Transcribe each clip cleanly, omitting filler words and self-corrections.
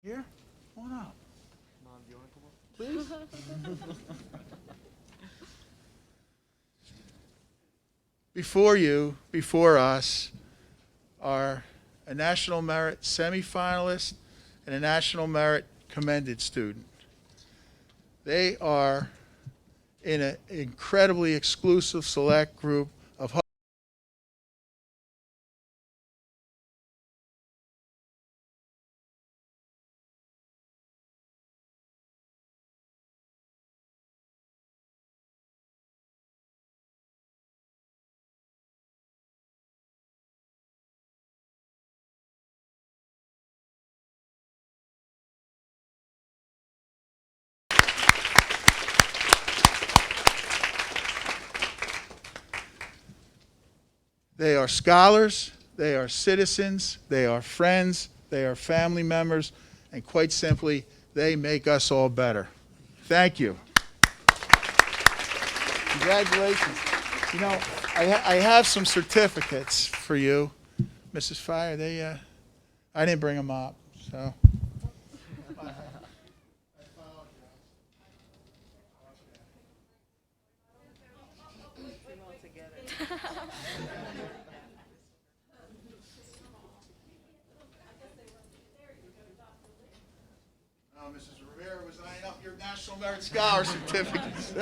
Here? Come on up. Mom, do you want to come up? Please? Before you, before us, are a National Merit semifinalist and a National Merit commended student. They are in an incredibly exclusive select group of They are scholars, they are citizens, they are friends, they are family members, and quite simply, they make us all better. Thank you. Congratulations. You know, I have some certificates for you, Mrs. Fire. I didn't bring them up, so. Mrs. Rivera was eyeing up your National Merit Scholar certificates.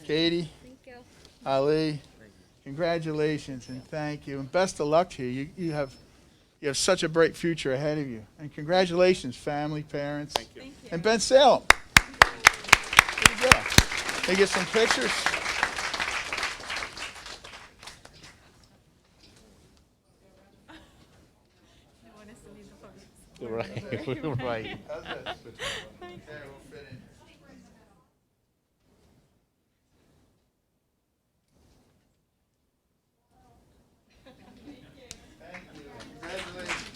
Katie, Thank you. Ali, congratulations and thank you. And best of luck to you. You have such a bright future ahead of you. And congratulations, family, parents. Thank you. And Ben Salem. There you go. Can you get some pictures? Right, right. How's this? Okay, we'll fit in. Thank you. Congratulations.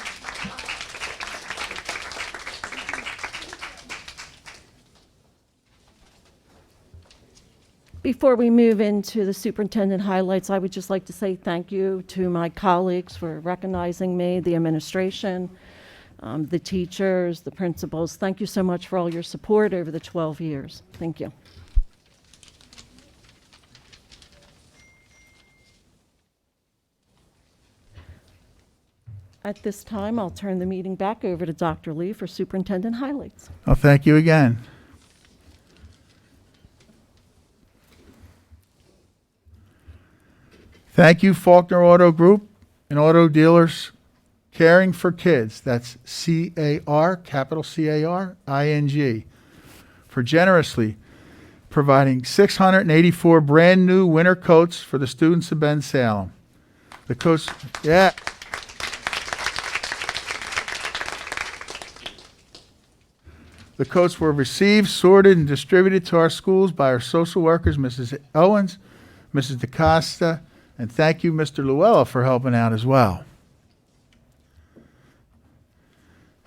Before we move into the superintendent highlights, I would just like to say thank you to my colleagues for recognizing me, the administration, the teachers, the principals. Thank you so much for all your support over the 12 years. Thank you. At this time, I'll turn the meeting back over to Dr. Lee for superintendent highlights. Well, thank you again. Thank you, Faulkner Auto Group and auto dealers caring for kids. That's C-A-R, capital C-A-R-I-N-G, for generously providing 684 brand new winter coats for the students of Ben Salem. The coats, yeah. The coats were received, sorted, and distributed to our schools by our social workers, Mrs. Owens, Mrs. DaCosta, and thank you, Mr. Luella, for helping out as well.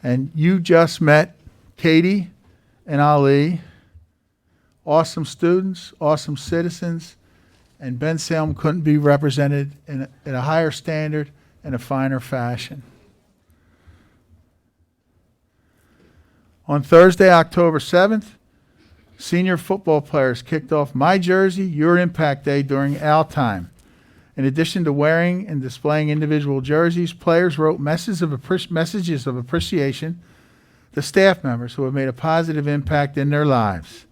And you just met Katie and Ali, awesome students, awesome citizens, and Ben Salem couldn't be represented in a higher standard and a finer fashion. On Thursday, October 7th, senior football players kicked off My Jersey, Your Impact Day during Al Time. In addition to wearing and displaying individual jerseys, players wrote messages of appreciation to staff members who have made a positive impact in their lives.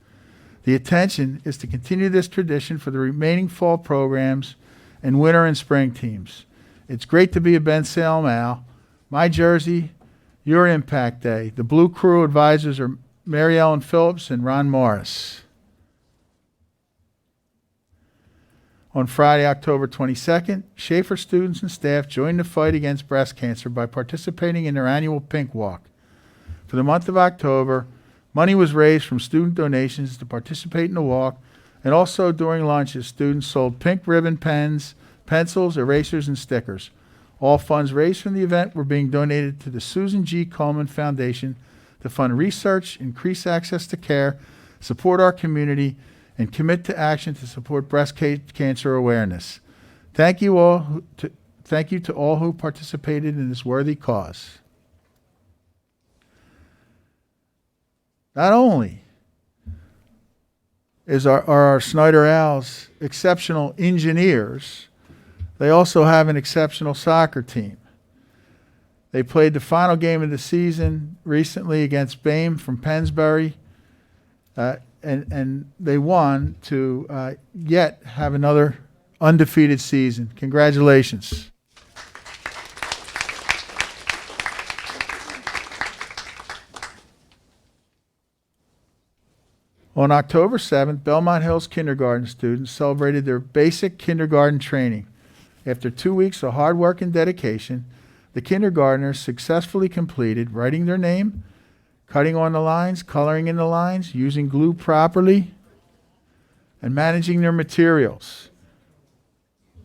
The intention is to continue this tradition for the remaining fall programs and winter and spring teams. It's great to be a Ben Salem Al. My Jersey, Your Impact Day. The Blue Crew advisors are Mary Ellen Phillips and Ron Morris. On Friday, October 22nd, Schaefer students and staff joined the fight against breast cancer by participating in their annual Pink Walk. For the month of October, money was raised from student donations to participate in the walk, and also during lunches, students sold pink ribbon pens, pencils, erasers, and stickers. All funds raised from the event were being donated to the Susan G. Komen Foundation to fund research, increase access to care, support our community, and commit to action to support breast cancer awareness. Thank you to all who participated in this worthy cause. Not only are our Snyder Owls exceptional engineers, they also have an exceptional soccer team. They played the final game of the season recently against BAME from Pennsbury, and they won to yet have another undefeated season. Congratulations. On October 7th, Belmont Hills kindergarten students celebrated their basic kindergarten training. After 2 weeks of hard work and dedication, the kindergartners successfully completed writing their name, cutting on the lines, coloring in the lines, using glue properly, and managing their materials.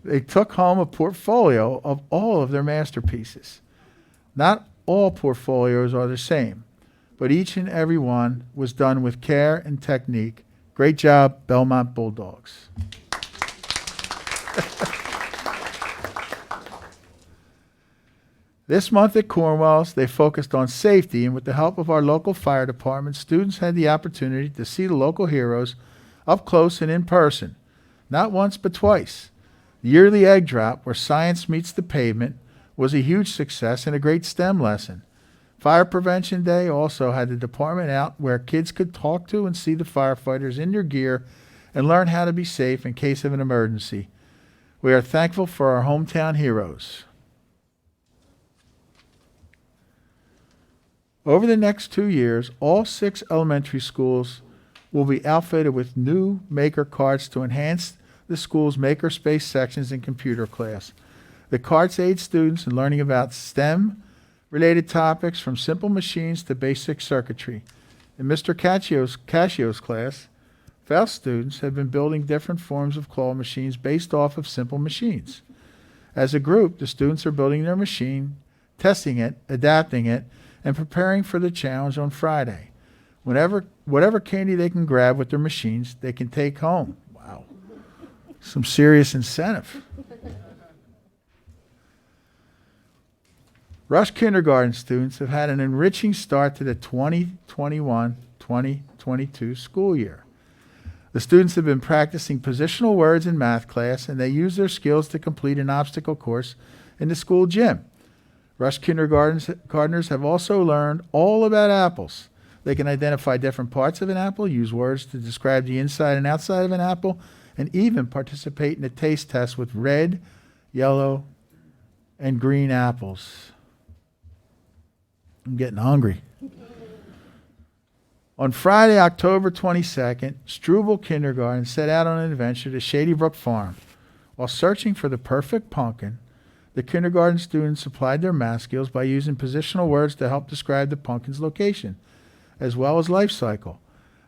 They took home a portfolio of all of their masterpieces. Not all portfolios are the same, but each and every one was done with care and technique. Great job, Belmont Bulldogs. This month at Cornwallis, they focused on safety, and with the help of our local fire department, students had the opportunity to see the local heroes up close and in person, not once but twice. The yearly egg drop, where science meets the pavement, was a huge success and a great STEM lesson. Fire Prevention Day also had the department out where kids could talk to and see the firefighters in their gear and learn how to be safe in case of an emergency. We are thankful for our hometown heroes. Over the next 2 years, all 6 elementary schools will be outfitted with new maker carts to enhance the school's makerspace sections and computer class. The carts aid students in learning about STEM-related topics from simple machines to basic circuitry. In Mr. Caccio's class, FAUST students have been building different forms of claw machines based off of simple machines. As a group, the students are building their machine, testing it, adapting it, and preparing for the challenge on Friday. Whatever candy they can grab with their machines, they can take home. Wow. Some serious incentive. Rush kindergarten students have had an enriching start to the 2021-2022 school year. The students have been practicing positional words in math class, and they use their skills to complete an obstacle course in the school gym. Rush kindergartners have also learned all about apples. They can identify different parts of an apple, use words to describe the inside and outside of an apple, and even participate in a taste test with red, yellow, and green apples. I'm getting hungry. On Friday, October 22nd, Struble Kindergarten set out on an adventure to Shady Brook Farm. While searching for the perfect pumpkin, the kindergarten students applied their math skills by using positional words to help describe the pumpkin's location, as well as life cycle.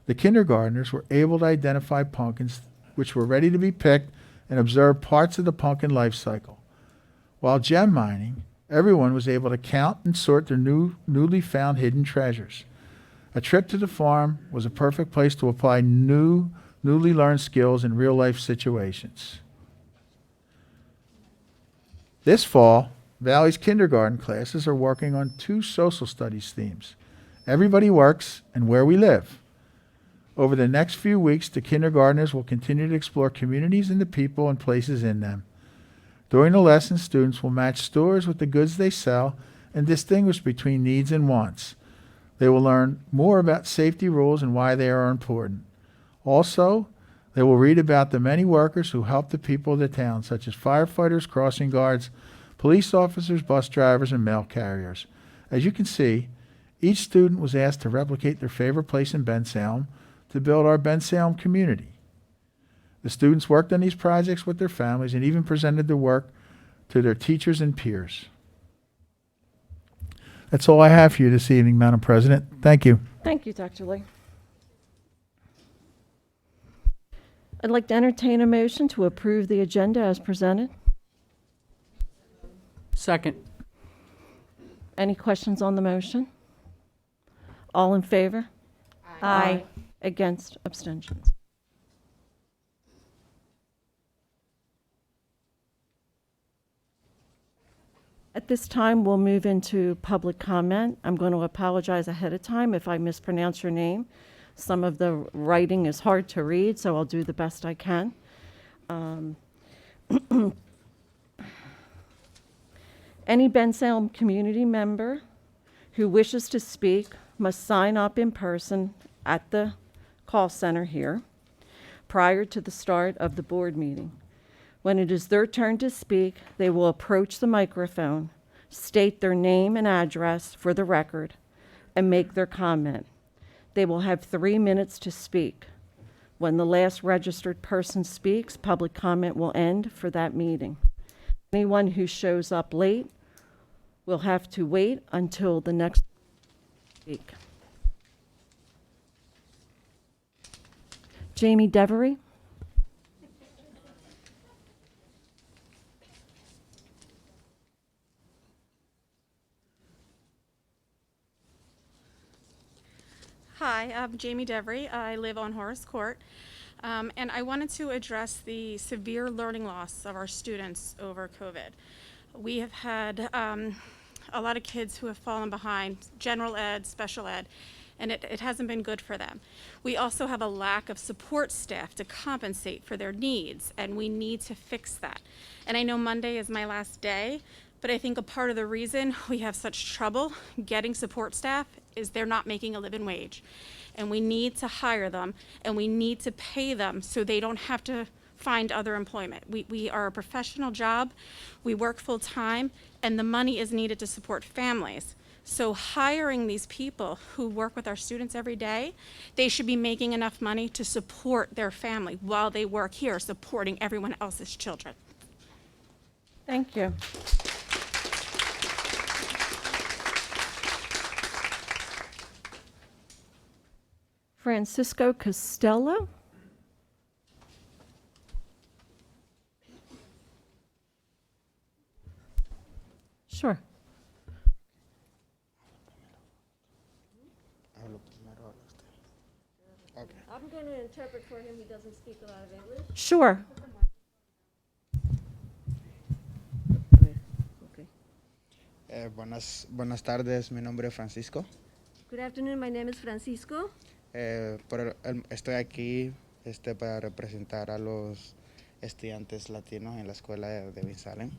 The kindergartners were able to identify pumpkins which were ready to be picked and observe parts of the pumpkin life cycle. While gem mining, everyone was able to count and sort their newly found hidden treasures. A trip to the farm was a perfect place to apply newly learned skills in real-life situations. This fall, Valley's kindergarten classes are working on 2 social studies themes: Everybody Works and Where We Live. Over the next few weeks, the kindergartners will continue to explore communities and the people and places in them. During the lesson, students will match stores with the goods they sell and distinguish between needs and wants. They will learn more about safety rules and why they are important. Also, they will read about the many workers who help the people of the town, such as firefighters, crossing guards, police officers, bus drivers, and mail carriers. As you can see, each student was asked to replicate their favorite place in Bensalem to build our Bensalem community. The students worked on these projects with their families and even presented their work to their teachers and peers. That's all I have for you this evening, Madam President. Thank you. Thank you, Dr. Lee. I'd like to entertain a motion to approve the agenda as presented. Second. Any questions on the motion? All in favor? Aye. Against? Abstentions? At this time, we'll move into public comment. I'm going to apologize ahead of time if I mispronounce your name. Some of the writing is hard to read, so I'll do the best I can. Any Bensalem community member who wishes to speak must sign up in person at the call center here prior to the start of the board meeting. When it is their turn to speak, they will approach the microphone, state their name and address for the record, and make their comment. They will have 3 minutes to speak. When the last registered person speaks, public comment will end for that meeting. Anyone who shows up late will have to wait until the next week. Jamie Devery. Hi, I'm Jamie Devery. I live on Horace Court. And I wanted to address the severe learning loss of our students over COVID. We have had a lot of kids who have fallen behind, general ed, special ed, and it hasn't been good for them. We also have a lack of support staff to compensate for their needs, and we need to fix that. And I know Monday is my last day, but I think a part of the reason we have such trouble getting support staff is they're not making a living wage. And we need to hire them, and we need to pay them so they don't have to find other employment. We are a professional job, we work full time, and the money is needed to support families. So hiring these people who work with our students every day, they should be making enough money to support their family while they work here, supporting everyone else's children. Thank you. Francisco Costello. Sure. I'm going to interpret for him. He doesn't speak a lot of English. Sure. Okay. Buenas tardes, mi nombre es Francisco. Good afternoon. My name is Francisco. Estoy aquí para representar a los estudiantes latinos en la escuela de Bensalem.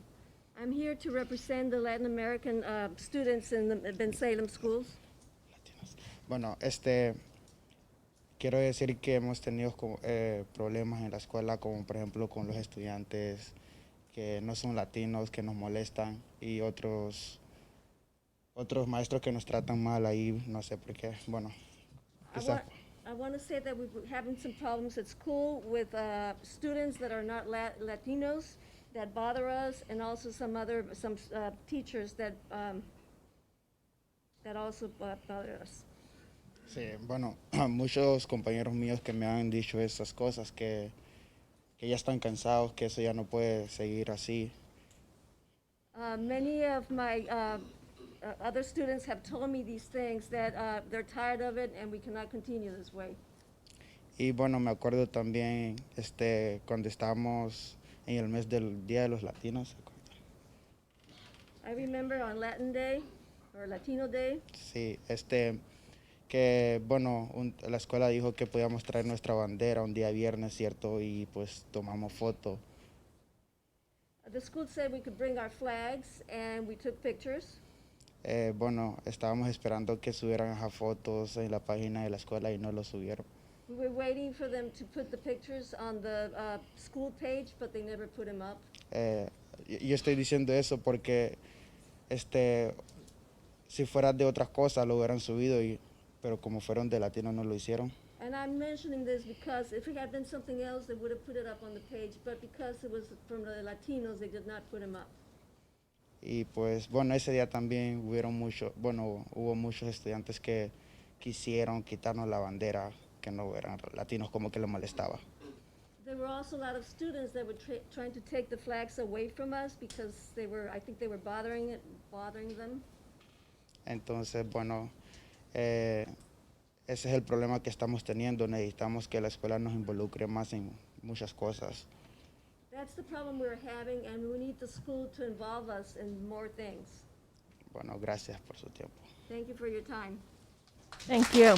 I'm here to represent the Latin American students in the Bensalem schools. Bueno, quiero decir que hemos tenido problemas en la escuela, como por ejemplo con los estudiantes que no son latinos, que nos molestan, y otros maestros que nos tratan mal ahí, no sé por qué. Bueno, I want to say that we're having some problems at school with students that are not Latinos that bother us, and also some teachers that also bother us. sí, bueno, muchos compañeros míos que me han dicho esas cosas, que ya están cansados, que eso ya no puede seguir así. Many of my other students have told me these things, that they're tired of it and we cannot continue this way. Y bueno, me acuerdo también cuando estábamos en el mes del Día de los Latinos. ¿Se acuerdan? I remember on Latin Day, or Latino Day, Sí, que bueno, la escuela dijo que podíamos traer nuestra bandera un día viernes, ¿cierto? Y pues tomamos foto. the school said we could bring our flags, and we took pictures. Bueno, estábamos esperando que subieran esas fotos en la página de la escuela y no lo subieron. We were waiting for them to put the pictures on the school page, but they never put them up. Yo estoy diciendo eso porque si fuera de otras cosas lo hubieran subido, pero como fueron de latinos no lo hicieron. And I'm mentioning this because if it had been something else, they would have put it up on the page, but because it was from the Latinos, they did not put them up. Y pues bueno, ese día también hubo muchos estudiantes que quisieron quitarnos la bandera, que no eran latinos, como que les molestaba. There were also a lot of students that were trying to take the flags away from us because I think they were bothering them. Entonces, bueno, ese es el problema que estamos teniendo. Necesitamos que la escuela nos involucre más en muchas cosas. that's the problem we're having, and we need the school to involve us in more things. Bueno, gracias por su tiempo. Thank you for your time. Thank you.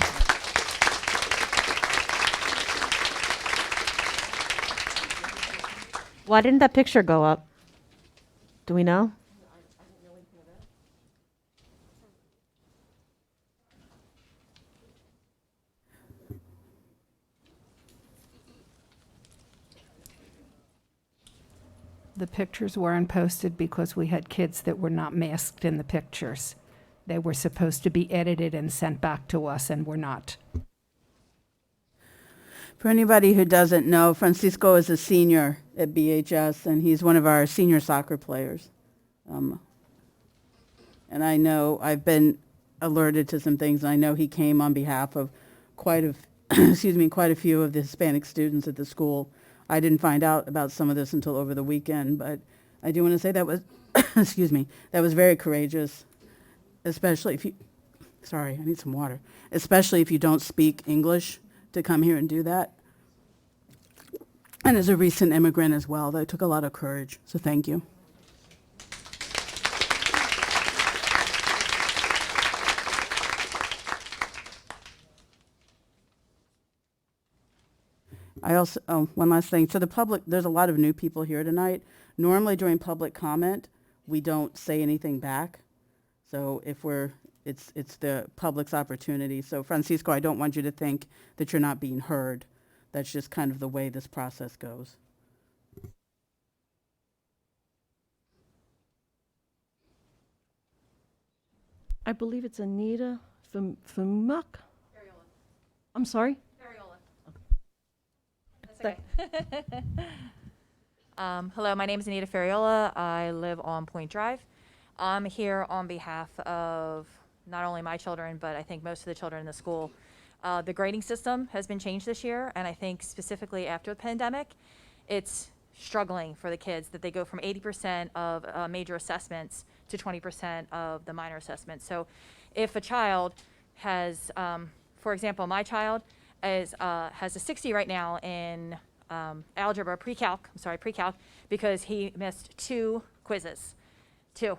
Why didn't that picture go up? Do we know? The pictures weren't posted because we had kids that were not masked in the pictures. They were supposed to be edited and sent back to us, and were not. For anybody who doesn't know, Francisco is a senior at BHS, and he's one of our senior soccer players. And I know I've been alerted to some things, and I know he came on behalf of quite a, quite a few of the Hispanic students at the school. I didn't find out about some of this until over the weekend, but I do want to say that was, that was very courageous, especially if you, sorry, I need some water, especially if you don't speak English, to come here and do that. And as a recent immigrant as well, that took a lot of courage, so thank you. I also, one last thing. So the public, there's a lot of new people here tonight. Normally during public comment, we don't say anything back. So if we're, it's the public's opportunity. So Francisco, I don't want you to think that you're not being heard. That's just kind of the way this process goes. I believe it's Anita Fumuk. I'm sorry? Hello, my name is Anita Ferriola. I live on Point Drive. I'm here on behalf of not only my children, but I think most of the children in the school. The grading system has been changed this year, and I think specifically after the pandemic, it's struggling for the kids that they go from 80% of major assessments to 20% of the minor assessments. So if a child has, for example, my child has a 60 right now in algebra pre-calc, because he missed 2 quizzes. 2.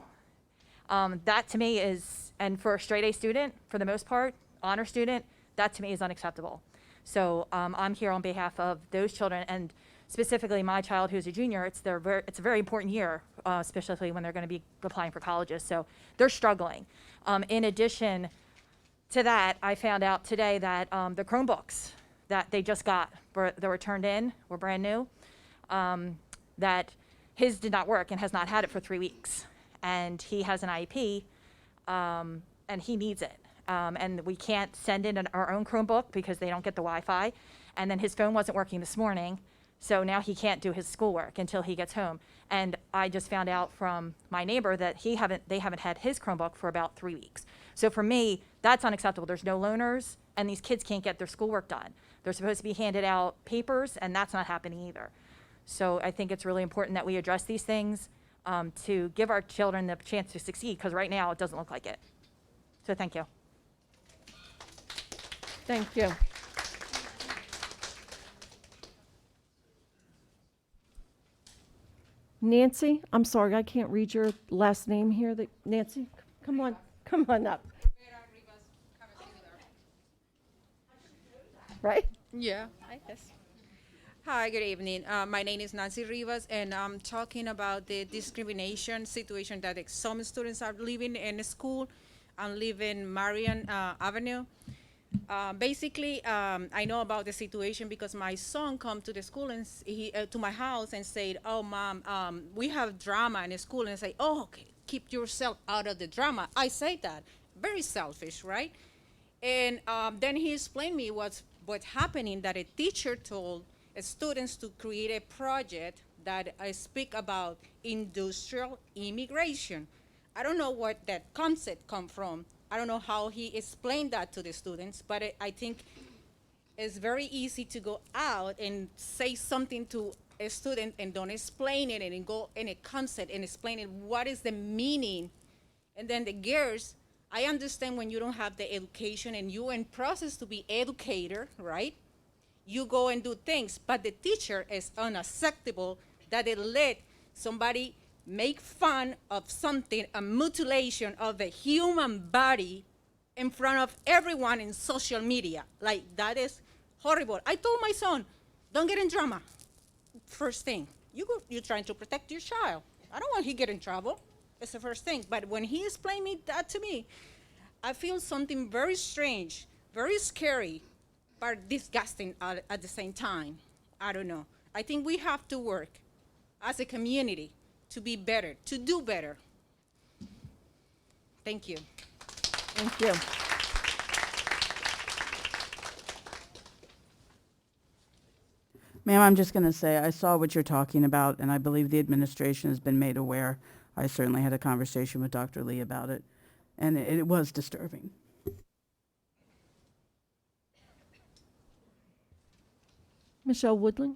That to me is, and for a straight A student, for the most part, honor student, that to me is unacceptable. So I'm here on behalf of those children, and specifically my child who's a junior. It's a very important year, especially when they're going to be applying for colleges. So they're struggling. In addition to that, I found out today that the Chromebooks that they just got, that were turned in, were brand new, that his did not work and has not had it for 3 weeks. And he has an IEP, and he needs it. And we can't send in our own Chromebook because they don't get the Wi-Fi. And then his phone wasn't working this morning, so now he can't do his schoolwork until he gets home. And I just found out from my neighbor that they haven't had his Chromebook for about 3 weeks. So for me, that's unacceptable. There's no loaners, and these kids can't get their schoolwork done. They're supposed to be handed out papers, and that's not happening either. So I think it's really important that we address these things to give our children the chance to succeed, because right now it doesn't look like it. So thank you. Thank you. Nancy, I'm sorry, I can't read your last name here. Nancy, come on up. Right? Yeah, I guess. Hi, good evening. My name is Nancy Rivas, and I'm talking about the discrimination situation that some students are living in school. I live in Marion Avenue. Basically, I know about the situation because my son come to the school and to my house and said, "Oh, Mom, we have drama in the school," and I say, "Oh, okay, keep yourself out of the drama." I say that, very selfish, right? And then he explained me what's happening, that a teacher told students to create a project that I speak about industrial immigration. I don't know what that concept come from. I don't know how he explained that to the students, but I think it's very easy to go out and say something to a student and don't explain it and go in a concept and explain it, what is the meaning. And then the girls, I understand when you don't have the education and you in process to be educator, right? You go and do things, but the teacher is unacceptable that they let somebody make fun of something, a mutilation of the human body in front of everyone in social media. Like, that is horrible. I told my son, don't get in drama. First thing, you're trying to protect your child. I don't want he get in trouble. It's the first thing. But when he explained that to me, I feel something very strange, very scary, but disgusting at the same time. I don't know. I think we have to work as a community to be better, to do better. Thank you. Thank you. Ma'am, I'm just going to say, I saw what you're talking about, and I believe the administration has been made aware. I certainly had a conversation with Dr. Lee about it, and it was disturbing. Michelle Woodling?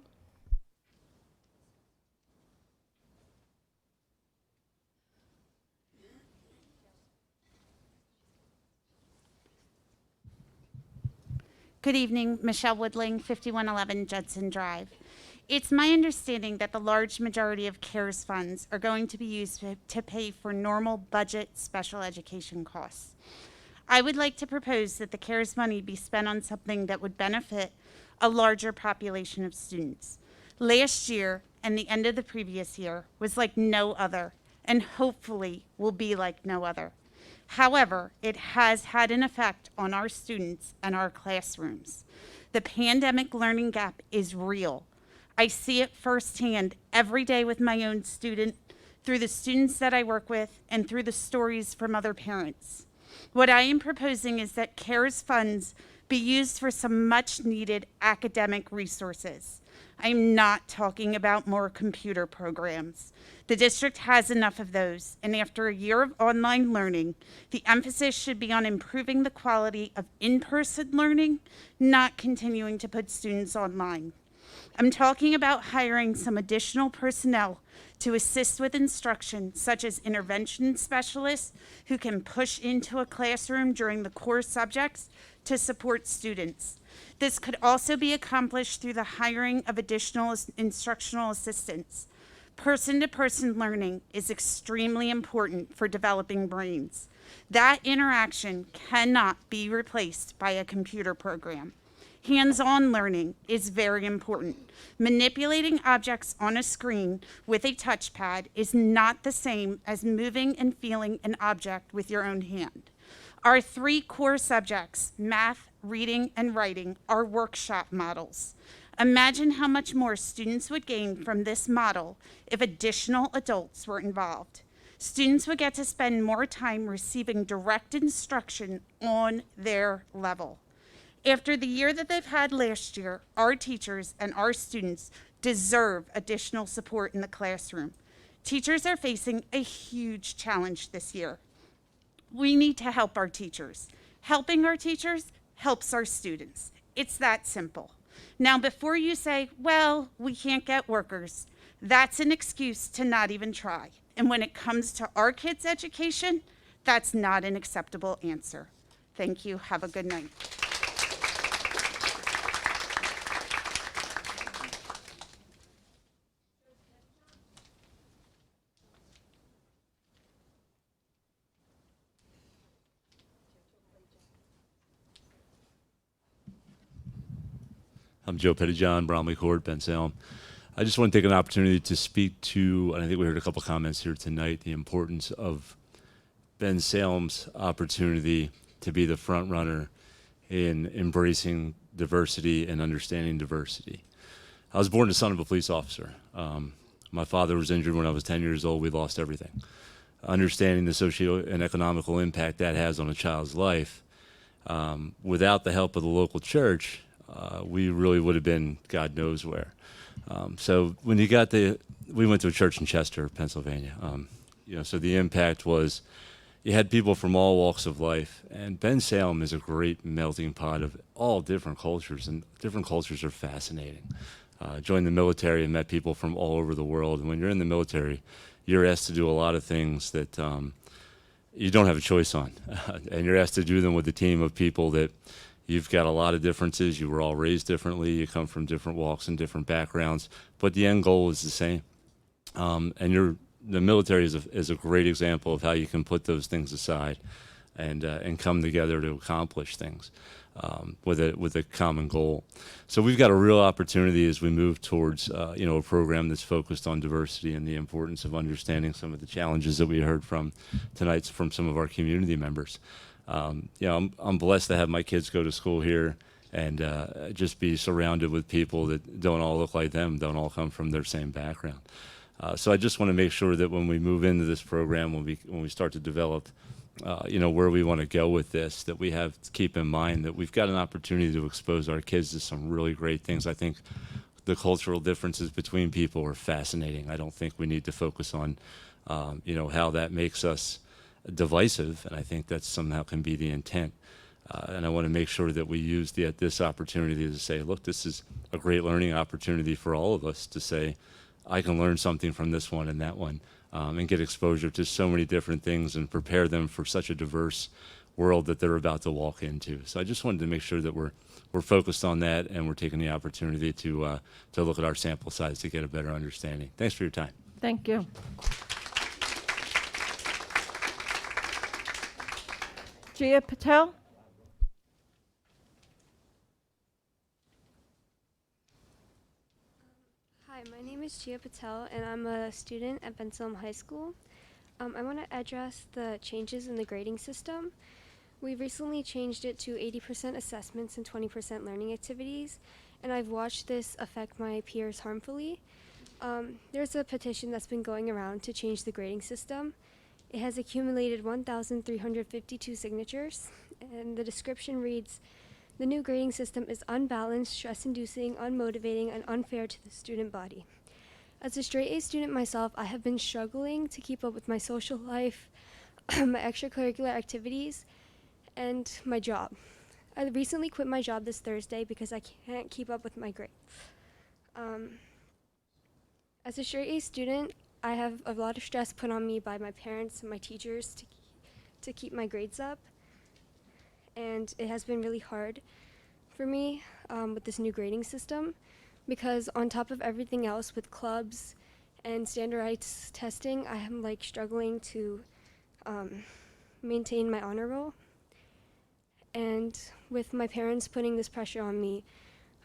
Good evening, Michelle Woodling, 5111 Judson Drive. It's my understanding that the large majority of CARES funds are going to be used to pay for normal budget special education costs. I would like to propose that the CARES money be spent on something that would benefit a larger population of students. Last year and the end of the previous year was like no other, and hopefully will be like no other. However, it has had an effect on our students and our classrooms. The pandemic learning gap is real. I see it firsthand every day with my own student, through the students that I work with, and through the stories from other parents. What I am proposing is that CARES funds be used for some much needed academic resources. I'm not talking about more computer programs. The district has enough of those, and after a year of online learning, the emphasis should be on improving the quality of in-person learning, not continuing to put students online. I'm talking about hiring some additional personnel to assist with instruction, such as intervention specialists who can push into a classroom during the core subjects to support students. This could also be accomplished through the hiring of additional instructional assistants. Person-to-person learning is extremely important for developing brains. That interaction cannot be replaced by a computer program. Hands-on learning is very important. Manipulating objects on a screen with a touchpad is not the same as moving and feeling an object with your own hand. Our three core subjects, math, reading, and writing, are workshop models. Imagine how much more students would gain from this model if additional adults were involved. Students would get to spend more time receiving direct instruction on their level. After the year that they've had last year, our teachers and our students deserve additional support in the classroom. Teachers are facing a huge challenge this year. We need to help our teachers. Helping our teachers helps our students. It's that simple. Now, before you say, well, we can't get workers, that's an excuse to not even try. And when it comes to our kids' education, that's not an acceptable answer. Thank you. Have a good night. I'm Joe Pettyjohn, Bromley Court, Ben Salem. I just want to take an opportunity to speak to, and I think we heard a couple comments here tonight, the importance of Ben Salem's opportunity to be the front runner in embracing diversity and understanding diversity. I was born the son of a police officer. My father was injured when I was 10 years old. We lost everything. Understanding the socio and economical impact that has on a child's life, without the help of the local church, we really would have been God knows where. So when you got we went to a church in Chester, Pennsylvania. So the impact was you had people from all walks of life, and Ben Salem is a great melting pot of all different cultures, and different cultures are fascinating. Joined the military and met people from all over the world, and when you're in the military, you're asked to do a lot of things that you don't have a choice on, and you're asked to do them with a team of people that you've got a lot of differences. You were all raised differently. You come from different walks and different backgrounds, but the end goal is the same. The military is a great example of how you can put those things aside and come together to accomplish things with a common goal. So we've got a real opportunity as we move towards a program that's focused on diversity and the importance of understanding some of the challenges that we heard from tonight from some of our community members. I'm blessed to have my kids go to school here and just be surrounded with people that don't all look like them, don't all come from their same background. So I just want to make sure that when we move into this program, when we start to develop, where we want to go with this, that we have to keep in mind that we've got an opportunity to expose our kids to some really great things. I think the cultural differences between people are fascinating. I don't think we need to focus on, how that makes us divisive, and I think that somehow can be the intent. And I want to make sure that we use this opportunity to say, look, this is a great learning opportunity for all of us to say, I can learn something from this one and that one, and get exposure to so many different things and prepare them for such a diverse world that they're about to walk into. So I just wanted to make sure that we're focused on that, and we're taking the opportunity to look at our sample size to get a better understanding. Thanks for your time. Thank you. Jia Patel? Hi, my name is Jia Patel, and I'm a student at Bensalem High School. I want to address the changes in the grading system. We recently changed it to 80% assessments and 20% learning activities, and I've watched this affect my peers harmfully. There's a petition that's been going around to change the grading system. It has accumulated 1,352 signatures, and the description reads, "The new grading system is unbalanced, stress-inducing, unmotivating, and unfair to the student body." As a straight-A student myself, I have been struggling to keep up with my social life, my extracurricular activities, and my job. I recently quit my job this Thursday because I can't keep up with my grades. As a straight-A student, I have a lot of stress put on me by my parents and my teachers to keep my grades up. And it has been really hard for me with this new grading system, because on top of everything else with clubs and standardized testing, I am struggling to maintain my honor roll. And with my parents putting this pressure on me,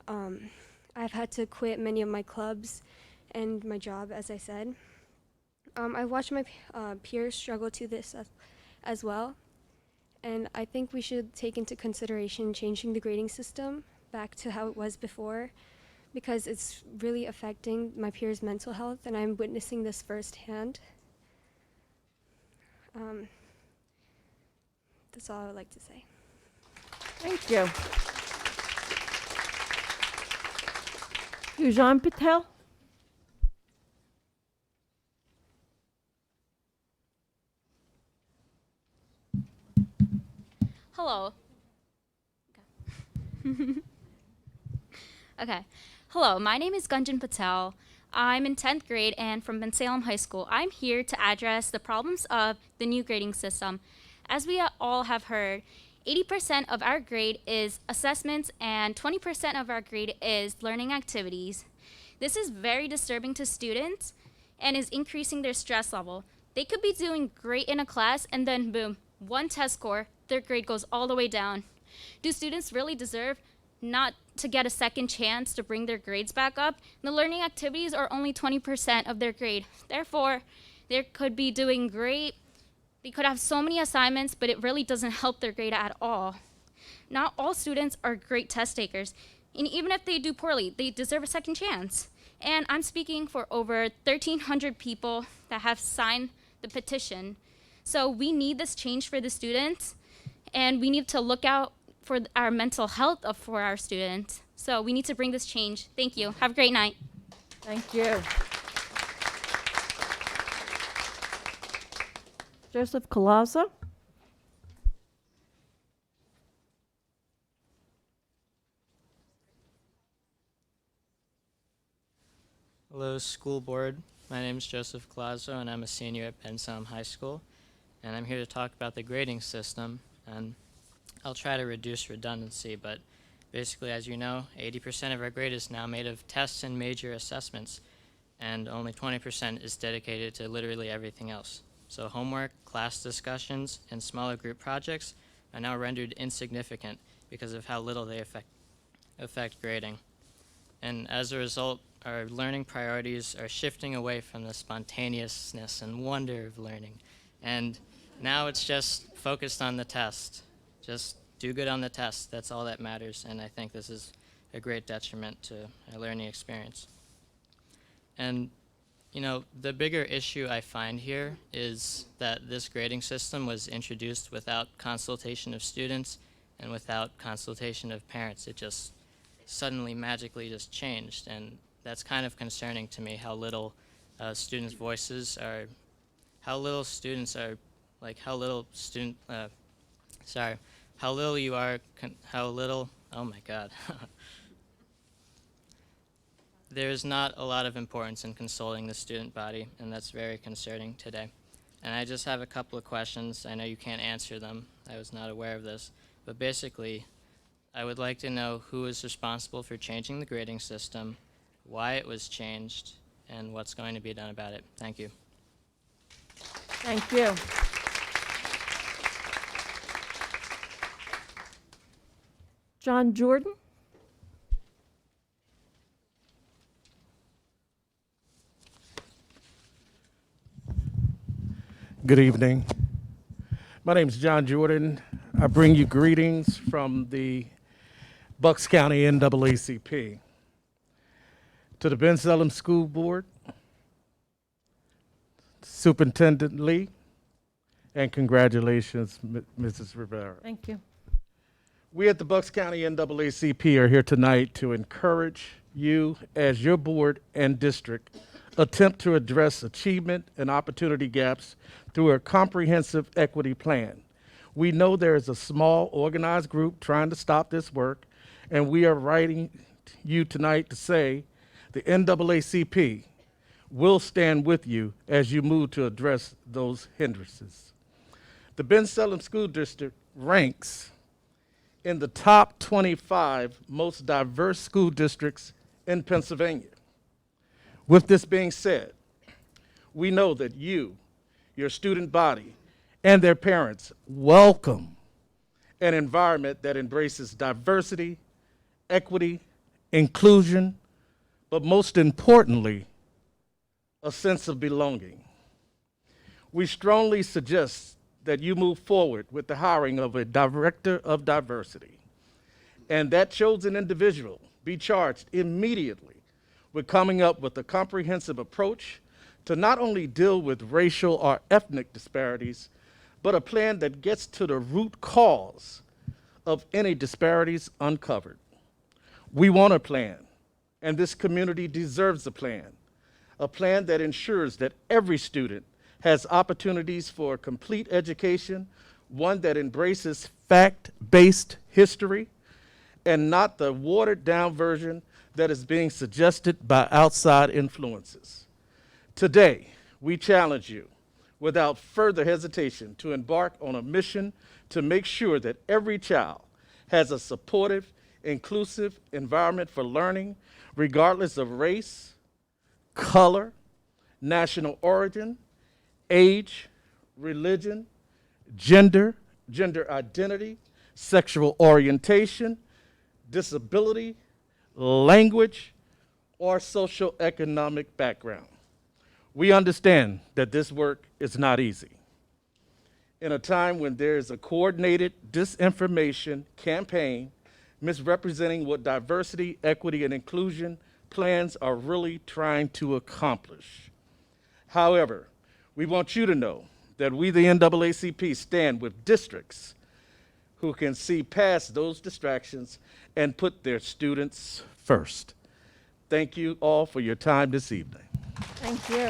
I've had to quit many of my clubs and my job, as I said. I watched my peers struggle to this as well. And I think we should take into consideration changing the grading system back to how it was before, because it's really affecting my peers' mental health, and I'm witnessing this firsthand. That's all I would like to say. Thank you. Yujan Patel? Hello. Okay. Okay. Hello, my name is Gunjan Patel. I'm in 10th grade and from Bensalem High School. I'm here to address the problems of the new grading system. As we all have heard, 80% of our grade is assessments and 20% of our grade is learning activities. This is very disturbing to students and is increasing their stress level. They could be doing great in a class and then boom, one test score, their grade goes all the way down. Do students really deserve not to get a second chance to bring their grades back up? The learning activities are only 20% of their grade. Therefore, they could be doing great. They could have so many assignments, but it really doesn't help their grade at all. Not all students are great test takers, and even if they do poorly, they deserve a second chance. And I'm speaking for over 1,300 people that have signed the petition. So we need this change for the students, and we need to look out for our mental health for our students. So we need to bring this change. Thank you. Have a great night. Thank you. Joseph Colazo? Hello, school board. My name is Joseph Colazo, and I'm a senior at Bensalem High School. And I'm here to talk about the grading system. And I'll try to reduce redundancy, but basically, as you know, 80% of our grade is now made of tests and major assessments. and only 20% is dedicated to literally everything else. So homework, class discussions, and smaller group projects are now rendered insignificant because of how little they affect grading. And as a result, our learning priorities are shifting away from the spontaneousness and wonder of learning. And now it's just focused on the test. Just do good on the test. That's all that matters. And I think this is a great detriment to our learning experience. And, you know, the bigger issue I find here is that this grading system was introduced without consultation of students and without consultation of parents. It just suddenly magically just changed, and that's kind of concerning to me, how little students' voices are, how little students are, like how little student, how little you are, how little, oh my God. There's not a lot of importance in consulting the student body, and that's very concerning today. And I just have a couple of questions. I know you can't answer them. I was not aware of this. But basically, I would like to know who is responsible for changing the grading system, why it was changed, and what's going to be done about it. Thank you. Thank you. John Jordan? Good evening. My name is John Jordan. I bring you greetings from the Bucks County NAACP. To the Bensalem School Board, Superintendent Lee, and congratulations, Mrs. Rivera. Thank you. We at the Bucks County NAACP are here tonight to encourage you as your board and district attempt to address achievement and opportunity gaps through a comprehensive equity plan. We know there is a small organized group trying to stop this work, and we are writing you tonight to say the NAACP will stand with you as you move to address those hindrances. The Bensalem School District ranks in the top 25 most diverse school districts in Pennsylvania. With this being said, we know that you, your student body, and their parents welcome an environment that embraces diversity, equity, inclusion, but most importantly, a sense of belonging. We strongly suggest that you move forward with the hiring of a director of diversity, and that chosen individual be charged immediately with coming up with a comprehensive approach to not only deal with racial or ethnic disparities, but a plan that gets to the root cause of any disparities uncovered. We want a plan, and this community deserves a plan that ensures that every student has opportunities for a complete education, one that embraces fact-based history, and not the watered-down version that is being suggested by outside influences. Today, we challenge you without further hesitation to embark on a mission to make sure that every child has a supportive, inclusive environment for learning, regardless of race, color, national origin, age, religion, gender, gender identity, sexual orientation, disability, language, or socioeconomic background. We understand that this work is not easy. In a time when there is a coordinated disinformation campaign misrepresenting what diversity, equity, and inclusion plans are really trying to accomplish. However, we want you to know that we, the NAACP, stand with districts who can see past those distractions and put their students first. Thank you all for your time this evening. Thank you.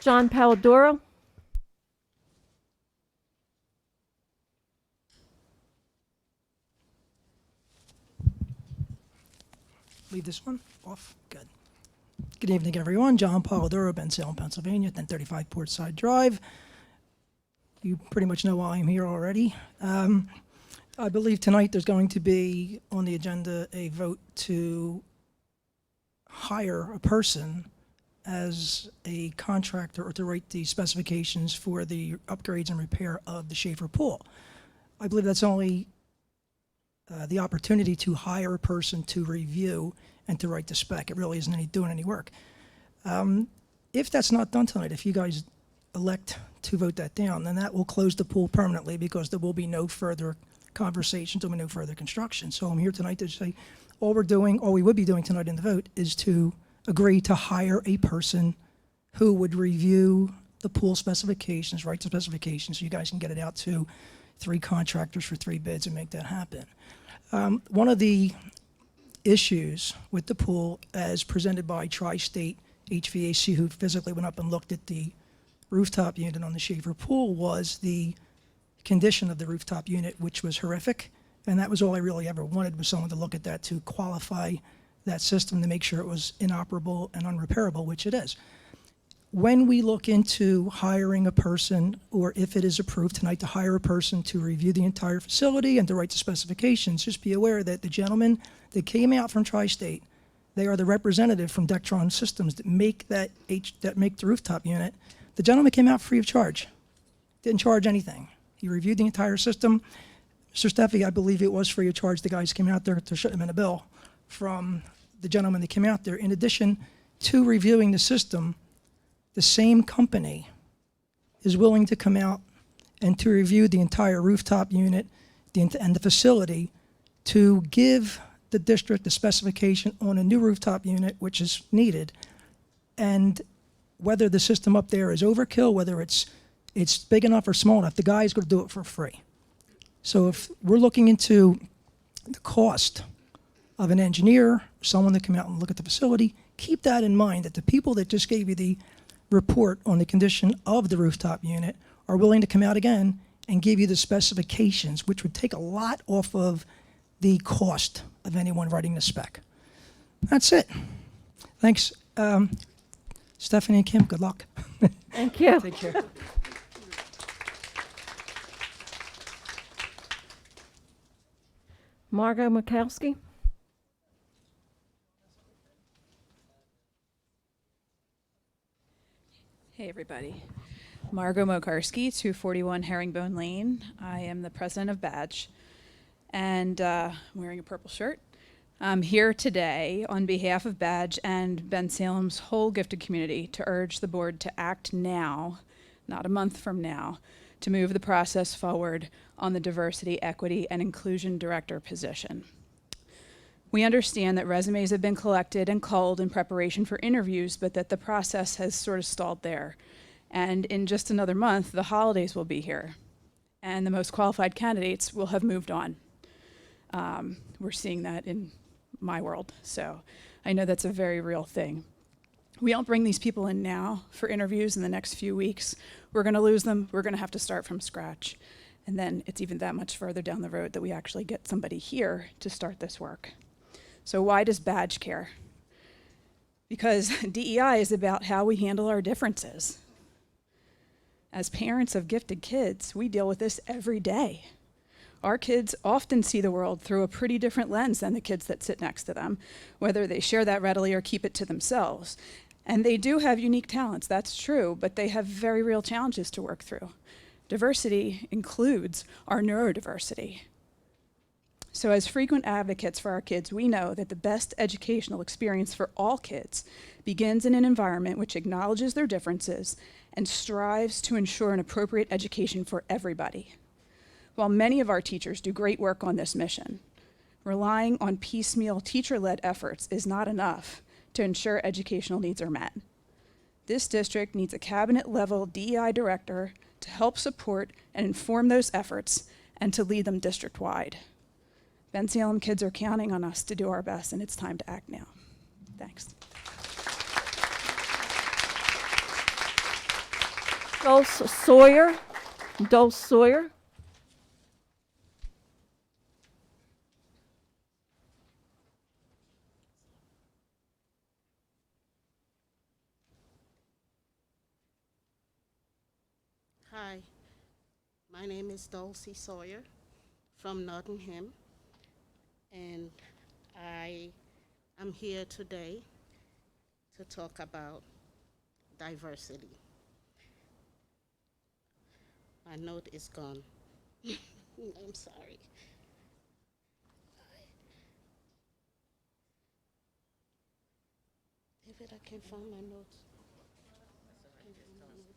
John Paladoro? Leave this one off. Good. Good evening, everyone. John Polidoro, Bensalem, Pennsylvania, 1035 Portside Drive. You pretty much know why I'm here already. I believe tonight there's going to be on the agenda a vote to hire a person as a contractor or to write the specifications for the upgrades and repair of the Schaefer Pool. I believe that's only the opportunity to hire a person to review and to write the spec. It really isn't doing any work. If that's not done tonight, if you guys elect to vote that down, then that will close the pool permanently because there will be no further conversations, there will be no further construction. So I'm here tonight to say all we would be doing tonight in the vote is to agree to hire a person who would review the pool specifications, write the specifications, so you guys can get it out to 3 contractors for 3 bids and make that happen. One of the issues with the pool, as presented by Tri-State HVAC, who physically went up and looked at the rooftop unit on the Schaefer Pool, was the condition of the rooftop unit, which was horrific. And that was all I really ever wanted, was someone to look at that to qualify that system to make sure it was inoperable and unrepairable, which it is. When we look into hiring a person, or if it is approved tonight to hire a person to review the entire facility and to write the specifications, just be aware that the gentleman that came out from Tri-State, they are the representative from Dectron Systems that make the rooftop unit. The gentleman came out free of charge, didn't charge anything. He reviewed the entire system. Mr. Steffi, I believe it was free of charge. The guys came out there to shut him in a bill from the gentleman that came out there. In addition to reviewing the system, the same company is willing to come out and to review the entire rooftop unit and the facility to give the district the specification on a new rooftop unit, which is needed, and whether the system up there is overkill, whether it's big enough or small enough, the guy's going to do it for free. So if we're looking into the cost of an engineer, someone to come out and look at the facility, keep that in mind, that the people that just gave you the report on the condition of the rooftop unit are willing to come out again and give you the specifications, which would take a lot off of the cost of anyone writing the spec. That's it. Thanks. Stephanie and Kim, good luck. Thank you. Take care. Margot Mikowski. Hey, everybody. Margot Mokarski, 241 Herringbone Lane. I am the president of Badge, and I'm wearing a purple shirt. I'm here today on behalf of Badge and Ben Salem's whole gifted community to urge the board to act now, not a month from now, to move the process forward on the diversity, equity, and inclusion director position. We understand that resumes have been collected and culled in preparation for interviews, but that the process has sort of stalled there. And in just another month, the holidays will be here, and the most qualified candidates will have moved on. We're seeing that in my world, so I know that's a very real thing. We don't bring these people in now for interviews in the next few weeks. We're going to lose them. We're going to have to start from scratch. And then it's even that much further down the road that we actually get somebody here to start this work. So why does Badge care? Because DEI is about how we handle our differences. As parents of gifted kids, we deal with this every day. Our kids often see the world through a pretty different lens than the kids that sit next to them, whether they share that readily or keep it to themselves. And they do have unique talents, that's true, but they have very real challenges to work through. Diversity includes our neurodiversity. So as frequent advocates for our kids, we know that the best educational experience for all kids begins in an environment which acknowledges their differences and strives to ensure an appropriate education for everybody. While many of our teachers do great work on this mission, relying on piecemeal teacher-led efforts is not enough to ensure educational needs are met. This district needs a cabinet-level DEI director to help support and inform those efforts and to lead them district-wide. Ben Salem kids are counting on us to do our best, and it's time to act now. Thanks. Dulce Sawyer. Dulce Sawyer. Hi, my name is Dulcie Sawyer from Nottingham, and I am here today to talk about diversity. My note is gone. I'm sorry. David, I can't find my notes.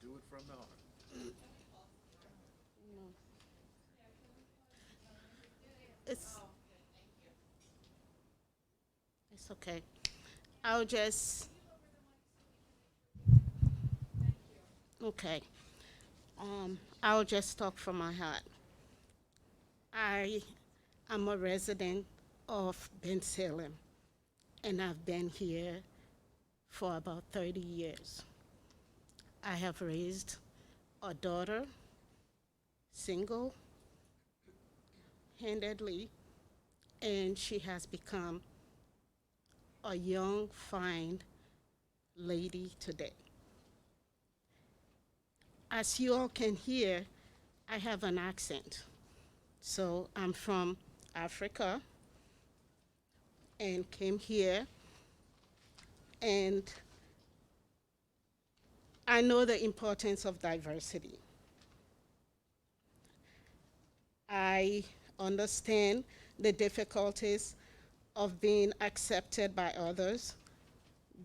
Do it from the heart. No. It's okay. I'll just. Okay. I'll just talk from my heart. I am a resident of Bensalem, and I've been here for about 30 years. I have raised a daughter, single-handedly, and she has become a young, fine lady today. As you all can hear, I have an accent. So I'm from Africa and came here, and I know the importance of diversity. I understand the difficulties of being accepted by others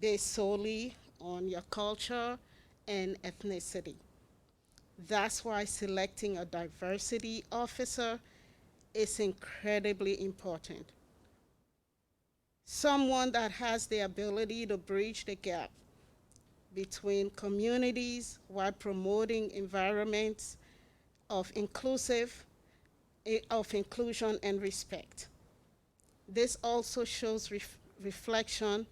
based solely on your culture and ethnicity. That's why selecting a diversity officer is incredibly important. Someone that has the ability to bridge the gap between communities while promoting environments of inclusion and respect. This also shows reflection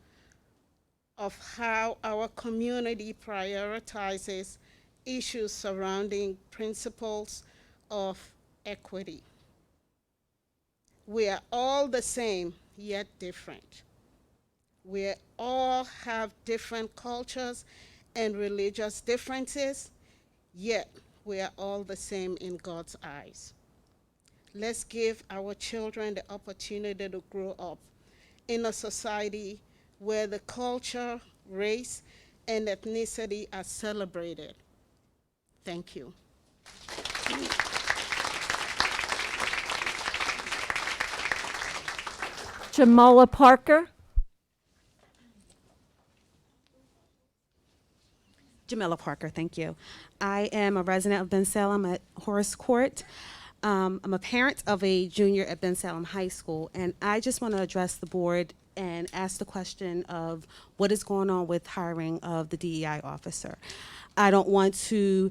of how our community prioritizes issues surrounding principles of equity. We are all the same, yet different. We all have different cultures and religious differences, yet we are all the same in God's eyes. Let's give our children the opportunity to grow up in a society where the culture, race, and ethnicity are celebrated. Thank you. Jamala Parker. Jamila Parker, thank you. I am a resident of Bensalem at Horace Court. I'm a parent of a junior at Bensalem High School, and I just want to address the board and ask the question of what is going on with hiring of the DEI officer. I don't want to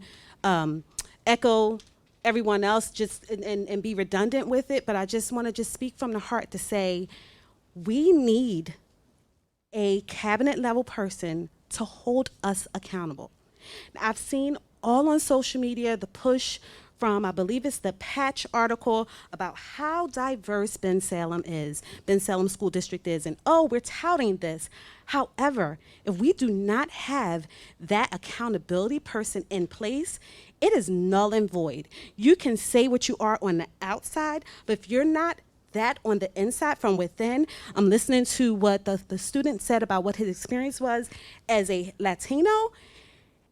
echo everyone else just and be redundant with it, but I just want to just speak from the heart to say we need a cabinet level person to hold us accountable. I've seen all on social media the push from, I believe it's the Patch article about how diverse Bensalem School District is, and oh, we're touting this. However, if we do not have that accountability person in place, it is null and void. You can say what you are on the outside, but if you're not that on the inside from within, I'm listening to what the student said about what his experience was as a Latino.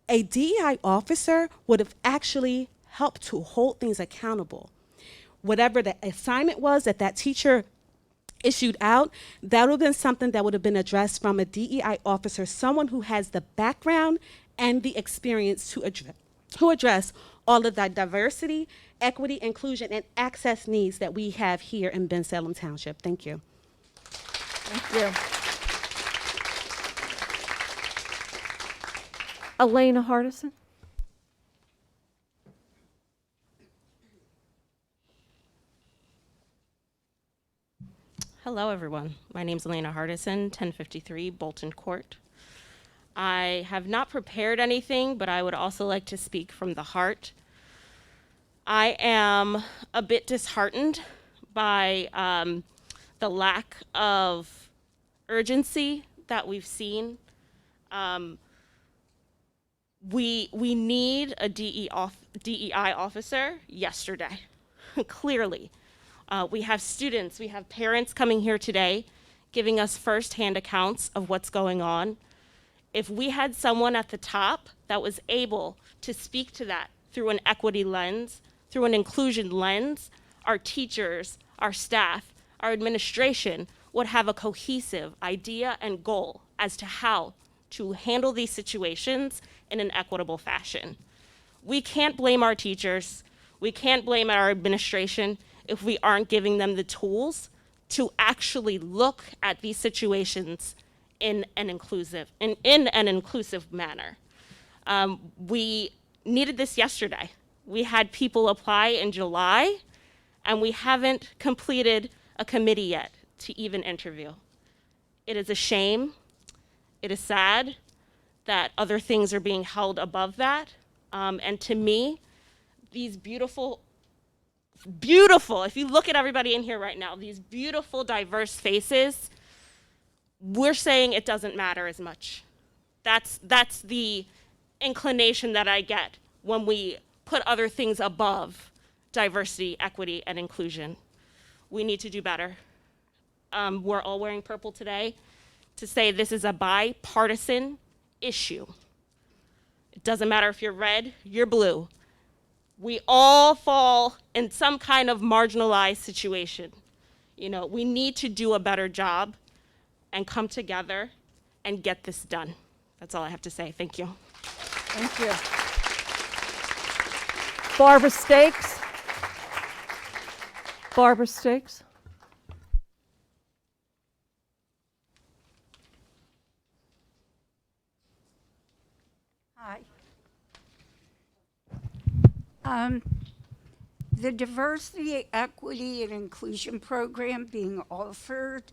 A DEI officer would have actually helped to hold things accountable. Whatever the assignment was that teacher issued out, that would have been something that would have been addressed from a DEI officer, someone who has the background and the experience to address all of that diversity, equity, inclusion, and access needs that we have here in Bensalem Township. Thank you. Thank you. Elena Hardison. Hello, everyone. My name is Elena Hardison, 1053 Bolton Court. I have not prepared anything, but I would also like to speak from the heart. I am a bit disheartened by the lack of urgency that we've seen. We need a DEI officer yesterday, clearly. We have students, we have parents coming here today giving us firsthand accounts of what's going on. If we had someone at the top that was able to speak to that through an equity lens, through an inclusion lens, our teachers, our staff, our administration would have a cohesive idea and goal as to how to handle these situations in an equitable fashion. We can't blame our teachers, we can't blame our administration if we aren't giving them the tools to actually look at these situations in an inclusive manner. We needed this yesterday. We had people apply in July, and we haven't completed a committee yet to even interview. It is a shame. It is sad that other things are being held above that. And to me, these beautiful, if you look at everybody in here right now, these beautiful, diverse faces, we're saying it doesn't matter as much. That's the inclination that I get when we put other things above diversity, equity, and inclusion. We need to do better. We're all wearing purple today to say this is a bipartisan issue. It doesn't matter if you're red, you're blue. We all fall in some kind of marginalized situation. You know, we need to do a better job and come together and get this done. That's all I have to say. Thank you. Thank you. Barbara Stakes. Barbara Stakes. Hi. The Diversity, Equity, and Inclusion Program being offered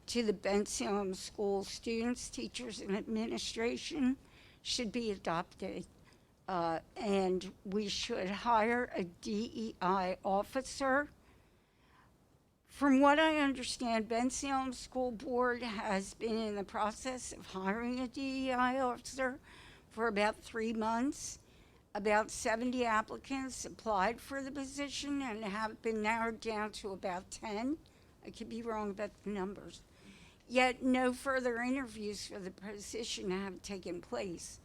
to the Bensalem School students, teachers, and administration should be adopted. And we should hire a DEI officer. From what I understand, Bensalem School Board has been in the process of hiring a DEI officer for about 3 months. About 70 applicants applied for the position and have been narrowed down to about 10. I could be wrong about the numbers. Yet no further interviews for the position have taken place.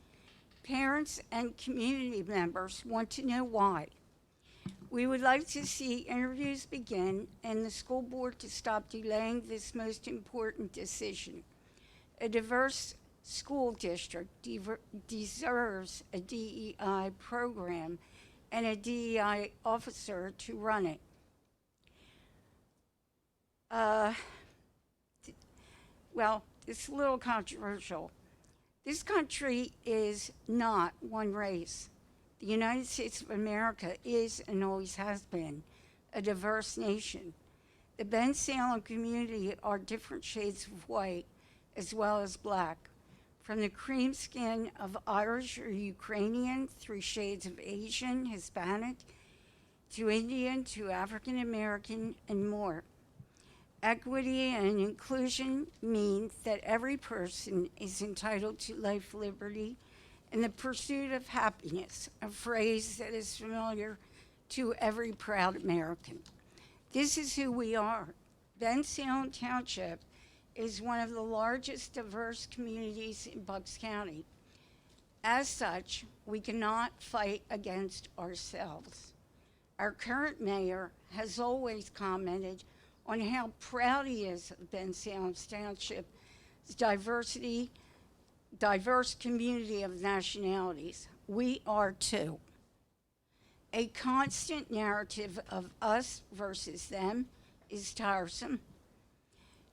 Parents and community members want to know why. We would like to see interviews begin and the school board to stop delaying this most important decision. A diverse school district deserves a DEI program and a DEI officer to run it. Well, it's a little controversial. This country is not one race. The United States of America is and always has been a diverse nation. The Bensalem community are different shades of white as well as black, from the cream skin of Irish or Ukrainian through shades of Asian, Hispanic, to Indian, to African American, and more. Equity and inclusion mean that every person is entitled to life, liberty, and the pursuit of happiness, a phrase that is familiar to every proud American. This is who we are. Bensalem Township is one of the largest diverse communities in Bucks County. As such, we cannot fight against ourselves. Our current mayor has always commented on how proud he is of Bensalem Township's diverse community of nationalities. We are too. A constant narrative of us versus them is tiresome.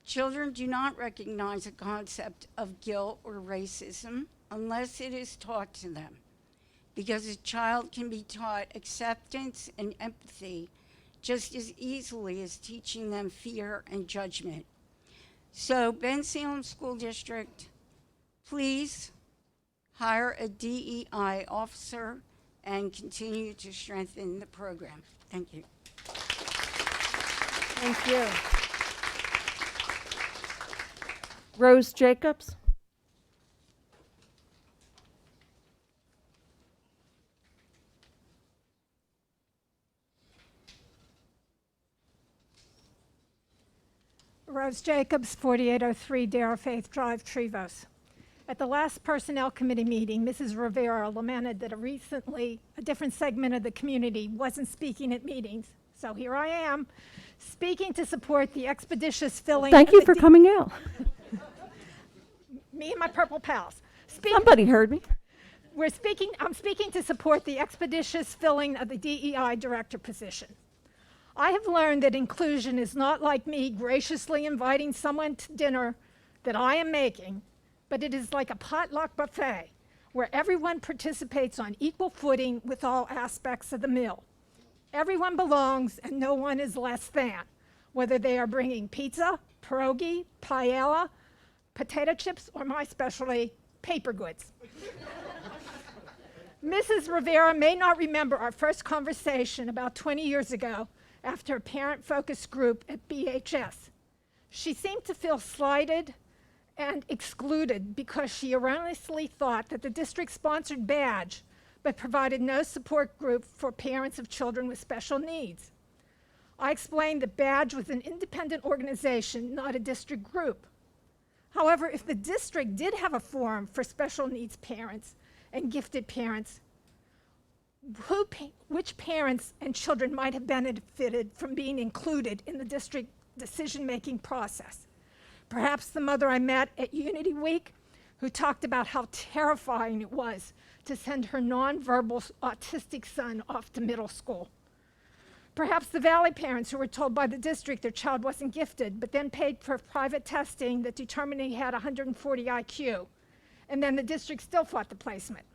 Children do not recognize a concept of guilt or racism unless it is taught to them, because a child can be taught acceptance and empathy just as easily as teaching them fear and judgment. So, Bensalem School District, please hire a DEI officer and continue to strengthen the program. Thank you. Thank you. Rose Jacobs. Rose Jacobs, 4803 Dare Faith Drive, Trevose. At the last Personnel Committee meeting, Mrs. Rivera lamented that a different segment of the community wasn't speaking at meetings. So here I am, speaking to support the expeditious filling. Thank of you the for coming out. Me and my purple pals. Somebody heard me. I'm speaking to support the expeditious filling of the DEI director position. I have learned that inclusion is not like me graciously inviting someone to dinner that I am making, but it is like a potluck buffet where everyone participates on equal footing with all aspects of the meal. Everyone belongs and no one is less than, whether they are bringing pizza, pierogi, paella, potato chips, or my specialty, paper goods. Mrs. Rivera may not remember our first conversation about 20 years ago after a parent focus group at BHS. She seemed to feel slighted and excluded because she erroneously thought that the district sponsored Badge but provided no support group for parents of children with special needs. I explained that Badge was an independent organization, not a district group. However, if the district did have a forum for special needs parents and gifted parents, which parents and children might have benefited from being included in the district decision-making process? Perhaps the mother I met at Unity Week, who talked about how terrifying it was to send her nonverbal autistic son off to middle school. Perhaps the Valley parents who were told by the district their child wasn't gifted, but then paid for private testing that determined he had 140 IQ, and then the district still fought the placement.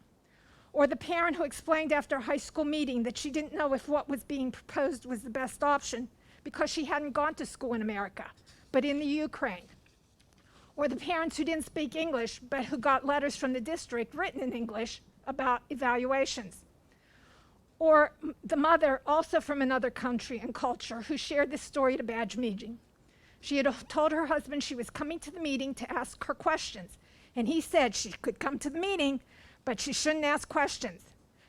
Or the parent who explained after a high school meeting that she didn't know if what was being proposed was the best option because she hadn't gone to school in America, but in the Ukraine. Or the parents who didn't speak English, but who got letters from the district written in English about evaluations. Or the mother, also from another country and culture, who shared this story at a Badge meeting. She had told her husband she was coming to the meeting to ask her questions, and he said she could come to the meeting, but she shouldn't ask questions.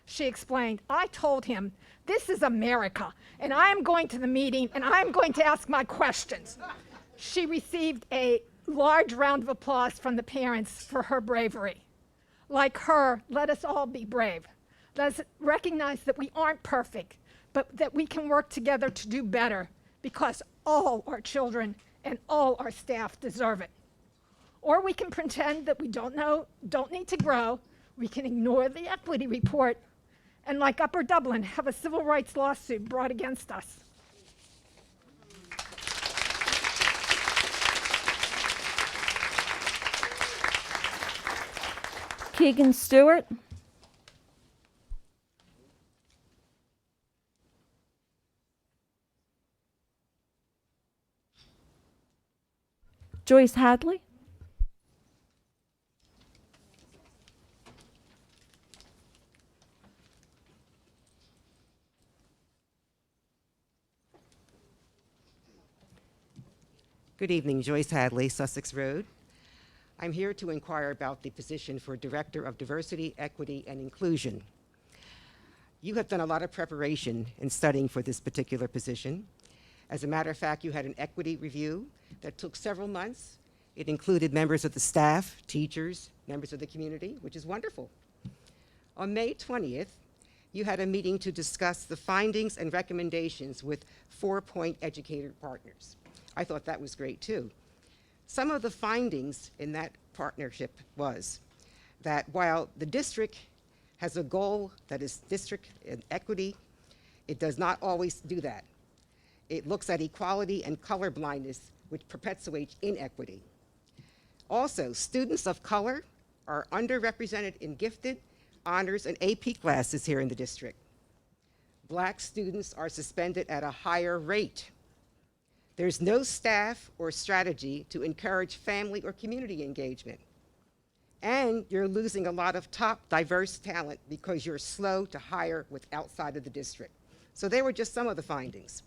She explained, I told him, this is America, and I am going to the meeting, and I am going to ask my questions. She received a large round of applause from the parents for her bravery. Like her, let us all be brave. Let's recognize that we aren't perfect, but that we can work together to do better because all our children and all our staff deserve it. Or we can pretend that we don't need to grow. We can ignore the equity report and, like Upper Dublin, have a civil rights lawsuit brought against us. Keegan Stewart. Joyce Hadley. Good evening, Joyce Hadley, Sussex Road. I'm here to inquire about the position for Director of Diversity, Equity, and Inclusion. You have done a lot of preparation in studying for this particular position. As a matter of fact, you had an equity review that took several months. It included members of the staff, teachers, members of the community, which is wonderful. On May 20th, you had a meeting to discuss the findings and recommendations with 4 Point Educator Partners. I thought that was great too. Some of the findings in that partnership was that while the district has a goal that is district and equity, it does not always do that. It looks at equality and color blindness, which perpetuates inequity. Also, students of color are underrepresented in gifted, honors, and AP classes here in the district. Black students are suspended at a higher rate. There's no staff or strategy to encourage family or community engagement. And you're losing a lot of top diverse talent because you're slow to hire with outside of the district. So they were just some of the findings.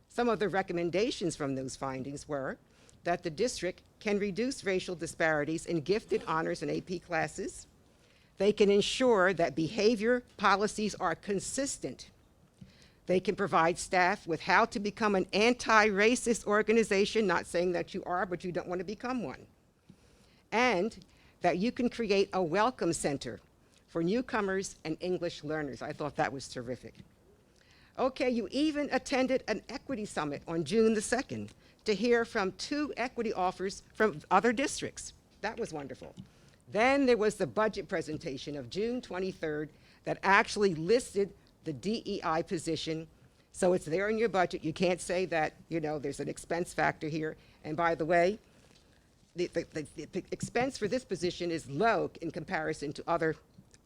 Some of the recommendations from those findings were that the district can reduce racial disparities in gifted honors and AP classes. They can ensure that behavior policies are consistent. They can provide staff with how to become an anti-racist organization, not saying that you are, but you don't want to become one. And that you can create a welcome center for newcomers and English learners. I thought that was terrific. Okay, you even attended an equity summit on June the 2nd to hear from 2 equity offers from other districts. That was wonderful. Then there was the budget presentation of June 23rd that actually listed the DEI position. So it's there in your budget. You can't say that, you know, there's an expense factor here. And by the way, the expense for this position is low in comparison to other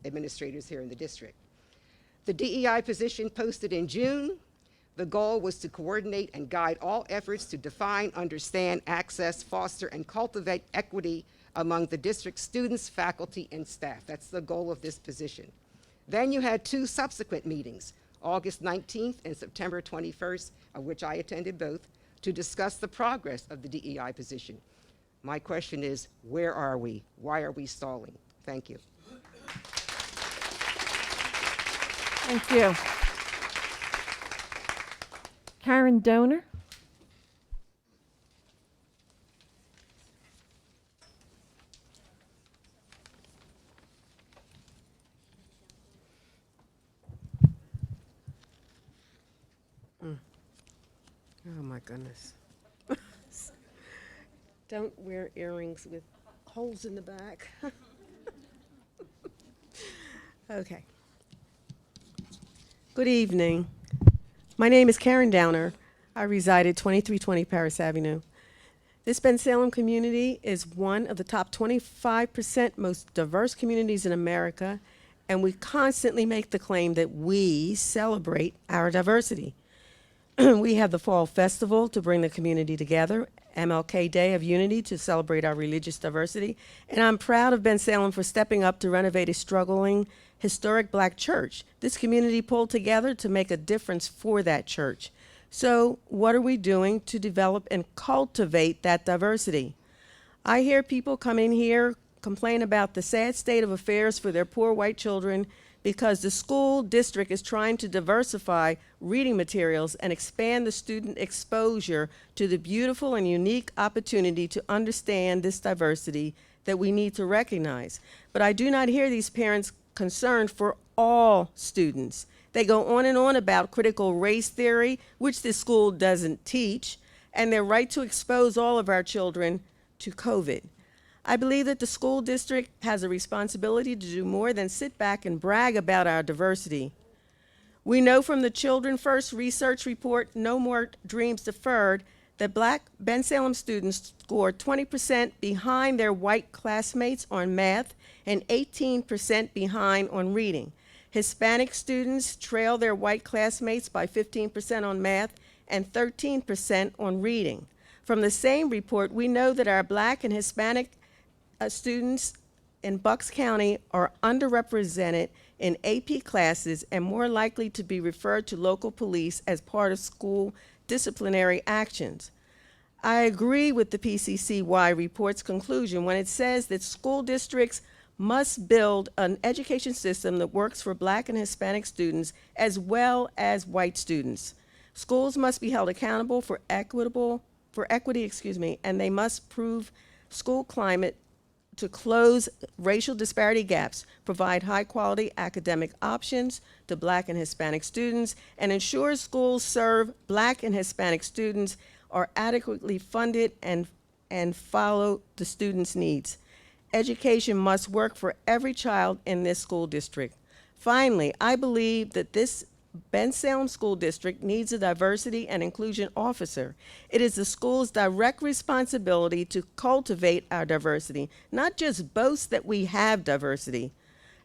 administrators here in the district. The DEI position posted in June, the goal was to coordinate and guide all efforts to define, understand, access, foster, and cultivate equity among the district's students, faculty, and staff. That's the goal of this position. Then you had 2 subsequent meetings, August 19th and September 21st, of which I attended both, to discuss the progress of the DEI position. My question is, where are we? Why are we stalling? Thank you. Thank you. Karen Donor. Oh my goodness. Don't wear earrings with holes in the back. Okay. Good evening. My name is Karen Downer. I reside at 2320 Paris Avenue. This Bensalem community is one of the top 25% most diverse communities in America, and we constantly make the claim that we celebrate our diversity. We have the Fall Festival to bring the community together, MLK Day of Unity to celebrate our religious diversity, and I'm proud of Bensalem for stepping up to renovate a struggling historic Black church. This community pulled together to make a difference for that church. So what are we doing to develop and cultivate that diversity? I hear people come in here complain about the sad state of affairs for their poor white children because the school district is trying to diversify reading materials and expand the student exposure to the beautiful and unique opportunity to understand this diversity that we need to recognize. But I do not hear these parents concerned for all students. They go on and on about critical race theory, which the school doesn't teach, and their right to expose all of our children to COVID. I believe that the school district has a responsibility to do more than sit back and brag about our diversity. We know from the Children First research report, No More Dreams Deferred, that Black Bensalem students scored 20% behind their white classmates on math and 18% behind on reading. Hispanic students trail their white classmates by 15% on math and 13% on reading. From the same report, we know that our Black and Hispanic students in Bucks County are underrepresented in AP classes and more likely to be referred to local police as part of school disciplinary actions. I agree with the PCCY report's conclusion when it says that school districts must build an education system that works for Black and Hispanic students as well as white students. Schools must be held accountable for equity, and they must improve school climate to close racial disparity gaps, provide high-quality academic options to Black and Hispanic students, and ensure schools serve Black and Hispanic students are adequately funded and follow the students' needs. Education must work for every child in this school district. Finally, I believe that this Bensalem School District needs a diversity and inclusion officer. It is the school's direct responsibility to cultivate our diversity, not just boast that we have diversity.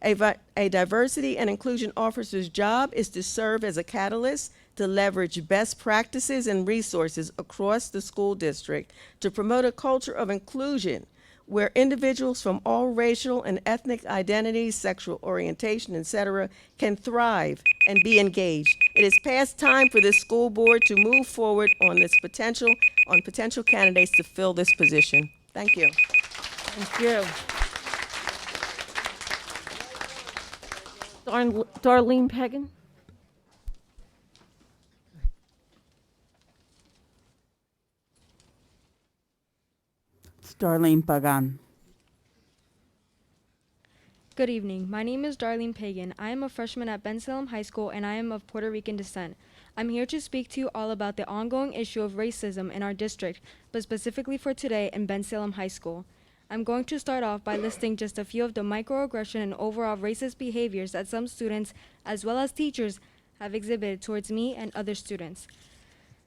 A diversity and inclusion officer's job is to serve as a catalyst to leverage best practices and resources across the school district to promote a culture of inclusion where individuals from all racial and ethnic identities, sexual orientation, etc., can thrive and be engaged. It is past time for this school board to move forward on potential candidates to fill this position. Thank you. Thank you. Darlene Pegan. Miss Darlene Pagan. Good evening. My name is Darlene Pagan. I am a freshman at Ben Salem High School and I am of Puerto Rican descent. I'm here to speak to you all about the ongoing issue of racism in our district, but specifically for today in Ben Salem High School. I'm going to start off by listing just a few of the microaggression and overall racist behaviors that some students, as well as teachers, have exhibited towards me and other students.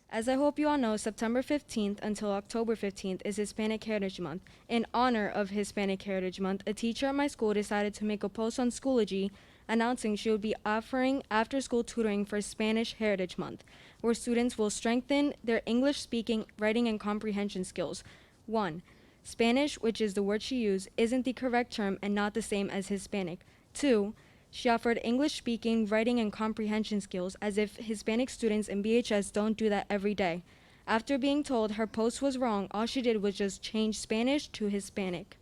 As I hope you all know, September 15th until October 15th is Hispanic Heritage Month. In honor of Hispanic Heritage Month, a teacher at my school decided to make a post on Schoology announcing she would be offering after-school tutoring for Spanish Heritage Month, where students will strengthen their English speaking, writing, and comprehension skills. 1. Spanish, which is the word she used, isn't the correct term and not the same as Hispanic. 2. She offered English speaking, writing, and comprehension skills as if Hispanic students in BHS don't do that every day. After being told her post was wrong, all she did was just change Spanish to Hispanic.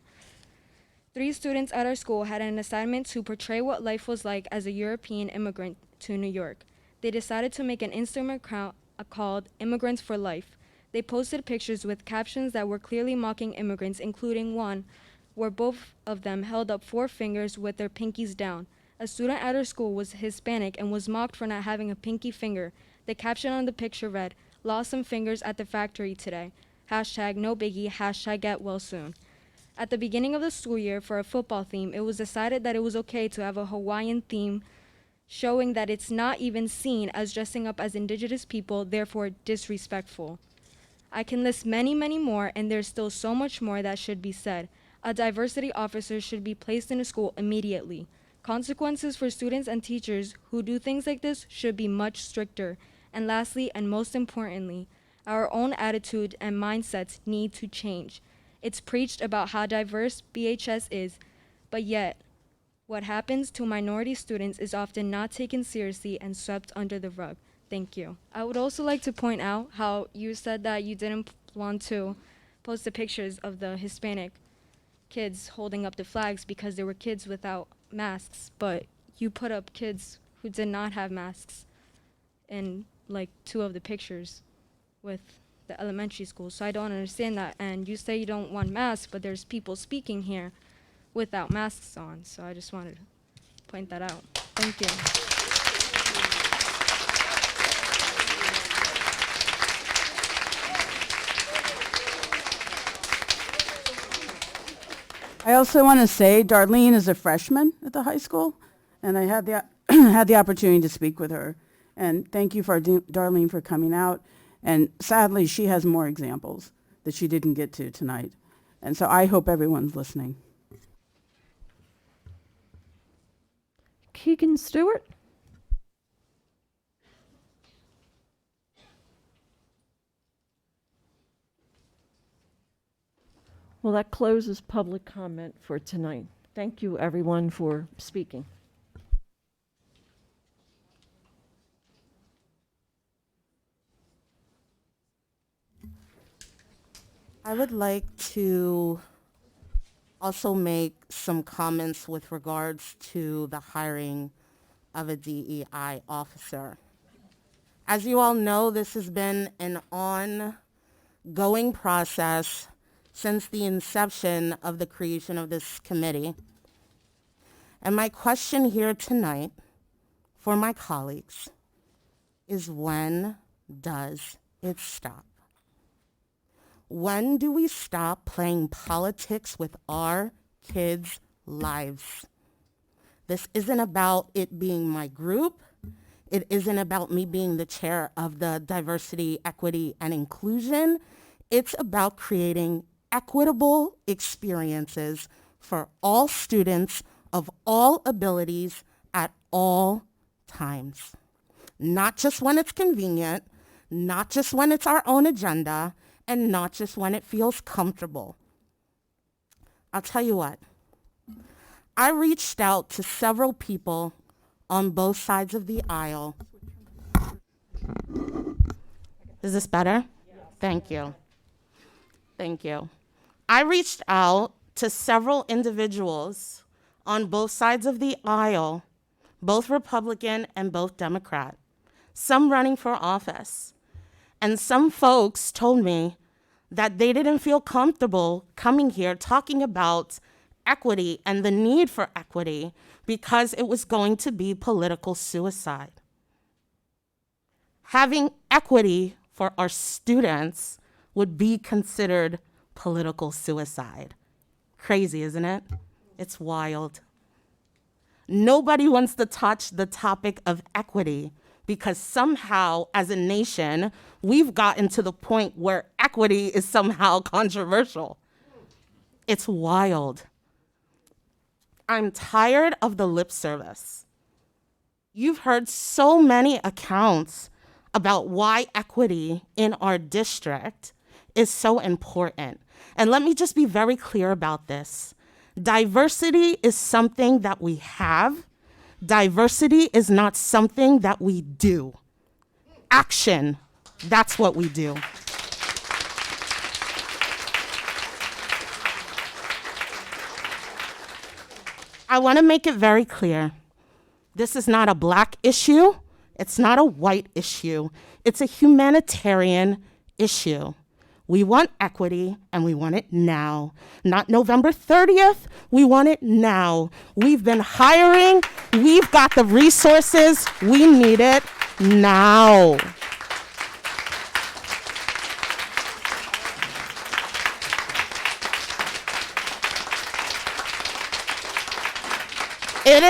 3 students at our school had an assignment to portray what life was like as a European immigrant to New York. They decided to make an Instagram account called Immigrants for Life. They posted pictures with captions that were clearly mocking immigrants, including one where both of them held up 4 fingers with their pinkies down. A student at our school was Hispanic and was mocked for not having a pinky finger. The caption on the picture read, "Lost some fingers at the factory today. Hashtag no biggie, hashtag get well soon." At the beginning of the school year, for a football theme, it was decided that it was okay to have a Hawaiian theme, showing that it's not even seen as dressing up as indigenous people, therefore disrespectful. I can list many, many more, and there's still so much more that should be said. A diversity officer should be placed in a school immediately. Consequences for students and teachers who do things like this should be much stricter. And lastly, and most importantly, our own attitude and mindsets need to change. It's preached about how diverse BHS is, but yet, what happens to minority students is often not taken seriously and swept under the rug. Thank you. I would also like to point out how you said that you didn't want to post the pictures of the Hispanic kids holding up the flags because there were kids without masks, but you put up kids who did not have masks in like 2 of the pictures with the elementary school. So I don't understand that. And you say you don't want masks, but there's people speaking here without masks on. So I just wanted to point that out. Thank you. I also want to say Darlene is a freshman at the high school, and I had the had the opportunity to speak with her. And thank you for Darlene for coming out. And sadly, she has more examples that she didn't get to tonight. And so I hope everyone's listening. Keegan Stewart? Well, that closes public comment for tonight. Thank you, everyone, for speaking. I would like to also make some comments with regards to the hiring of a DEI officer. As you all know, this has been an ongoing process since the inception of the creation of this committee. And my question here tonight for my colleagues is, when does it stop? When do we stop playing politics with our kids' lives? This isn't about it being my group. It isn't about me being the chair of the Diversity, Equity, and Inclusion. It's about creating equitable experiences for all students of all abilities at all times. Not just when it's convenient, not just when it's our own agenda, and not just when it feels comfortable. I'll tell you what, I reached out to several people on both sides of the aisle. Is this better? Yes. Thank you. Thank you. I reached out to several individuals on both sides of the aisle, both Republican and both Democrat, some running for office. And some folks told me that they didn't feel comfortable coming here talking about equity and the need for equity because it was going to be political suicide. Having equity for our students would be considered political suicide. Crazy, isn't it? It's wild. Nobody wants to touch the topic of equity because somehow, as a nation, we've gotten to the point where equity is somehow controversial. It's wild. I'm tired of the lip service. You've heard so many accounts about why equity in our district is so important. And let me just be very clear about this. Diversity is something that we have. Diversity is not something that we do. Action, that's what we do. I want to make it very clear. This is not a black issue. It's not a white issue. It's a humanitarian issue. We want equity, and we want it now. Not November 30th, we want it now. We've been hiring, we've got the resources, we need it now. It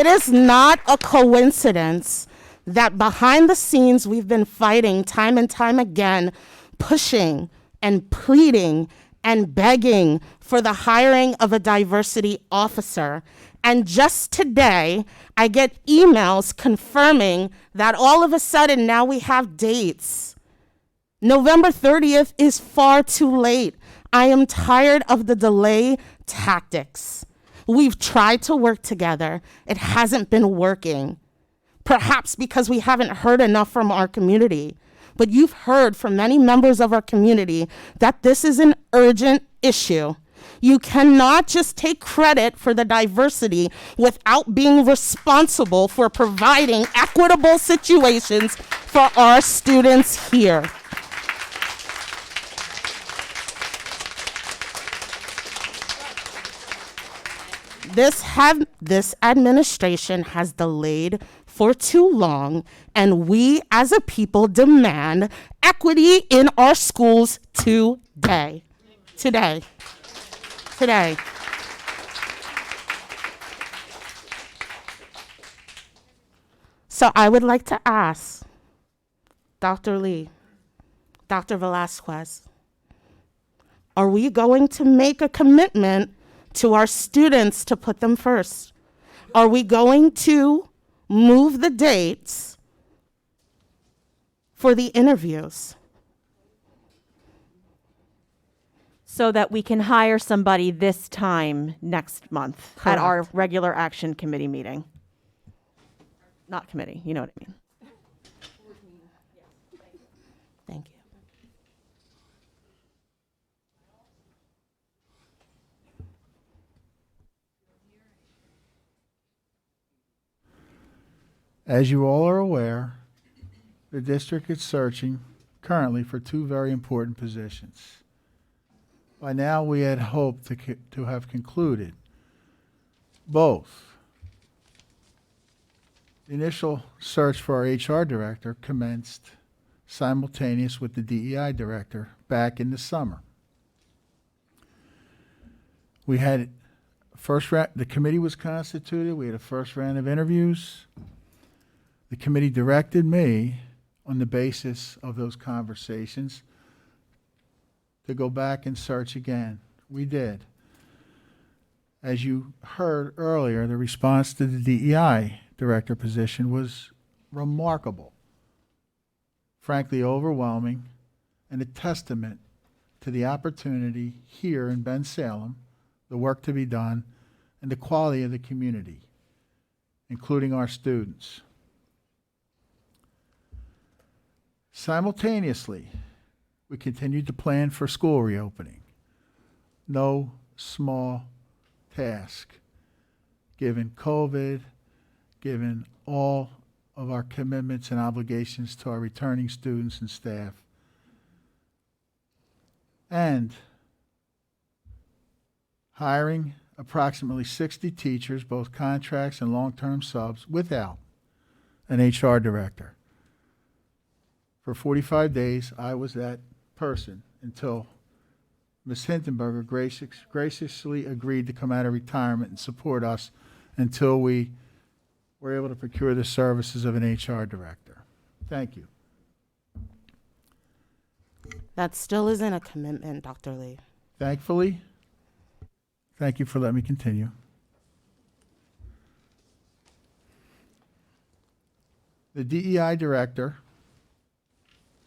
is not a coincidence that behind the scenes we've been fighting time and time again, pushing and pleading and begging for the hiring of a diversity officer. And just today, I get emails confirming that all of a sudden now we have dates. November 30th is far too late. I am tired of the delay tactics. We've tried to work together. It hasn't been working. Perhaps because we haven't heard enough from our community. But you've heard from many members of our community that this is an urgent issue. You cannot just take credit for the diversity without being responsible for providing equitable situations for our students here. This administration has delayed for too long, and we as a people demand equity in our schools today. Today. So I would like to ask Dr. Lee, Dr. Velasquez, are we going to make a commitment to our students to put them first? Are we going to move the dates for the interviews? So that we can hire somebody this time next month at our regular action committee meeting. Not committee, you know what I mean. Thank you. As you all are aware, the district is searching currently for two very important positions. By now, we had hoped to have concluded both. The initial search for our HR director commenced simultaneous with the DEI director back in the summer. We had the committee was constituted. We had a first round of interviews. The committee directed me, on the basis of those conversations, to go back and search again. We did. As you heard earlier, the response to the DEI director position was remarkable, frankly overwhelming, and a testament to the opportunity here in Bensalem, the work to be done, and the quality of the community, including our students. Simultaneously, we continued to plan for school reopening. No small task, given COVID, given all of our commitments and obligations to our returning students and staff. and hiring approximately 60 teachers, both contracts and long-term subs, without an HR director. For 45 days, I was that person until Ms. Hindenburger graciously agreed to come out of retirement and support us until we were able to procure the services of an HR director. Thank you. That still isn't a commitment, Dr. Lee. Thankfully, thank you for letting me continue. The DEI Director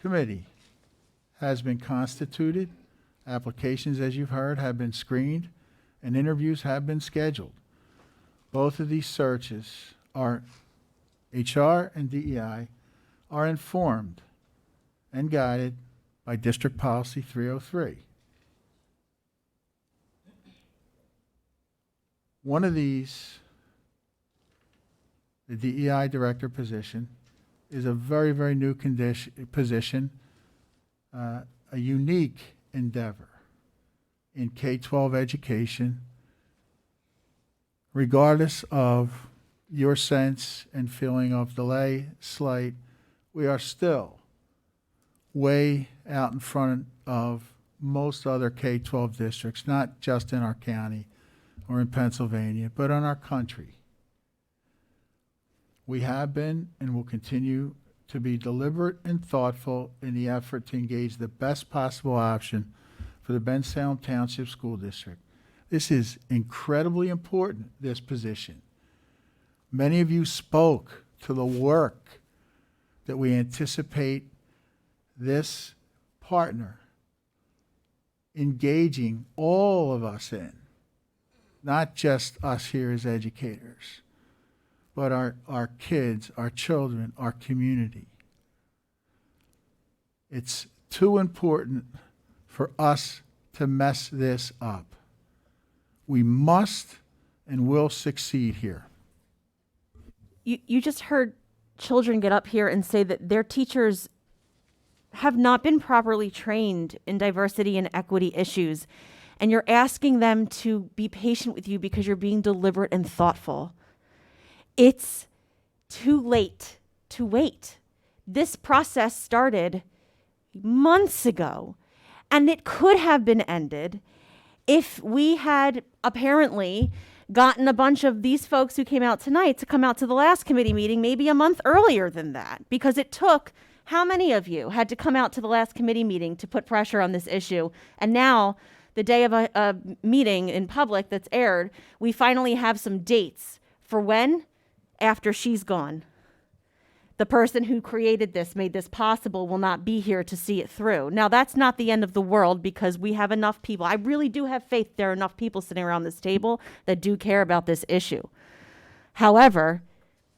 Committee has been constituted. Applications, as you've heard, have been screened, and interviews have been scheduled. Both of these searches are, HR and DEI, are informed and guided by District Policy 303. One of these, the DEI Director position, is a very, very new position, a unique endeavor in K-12 education, regardless of your sense and feeling of delay, slight. We are still way out in front of most other K-12 districts, not just in our county or in Pennsylvania, but in our country. We have been and will continue to be deliberate and thoughtful in the effort to engage the best possible option for the Bensalem Township School District. This is incredibly important, this position. Many of you spoke to the work that we anticipate this partner engaging all of us in, not just us here as educators, but our kids, our children, our community. It's too important for us to mess this up. We must and will succeed here. You just heard children get up here and say that their teachers have not been properly trained in diversity and equity issues, and you're asking them to be patient with you because you're being deliberate and thoughtful. It's too late to wait. This process started months ago, and it could have been ended if we had apparently gotten a bunch of these folks who came out tonight to come out to the last committee meeting maybe a month earlier than that, because it took, how many of you had to come out to the last committee meeting to put pressure on this issue? And now, the day of a meeting in public that's aired, we finally have some dates for when? After she's gone. The person who created this, made this possible, will not be here to see it through. Now, that's not the end of the world, because we have enough people. I really do have faith there are enough people sitting around this table that do care about this issue. However,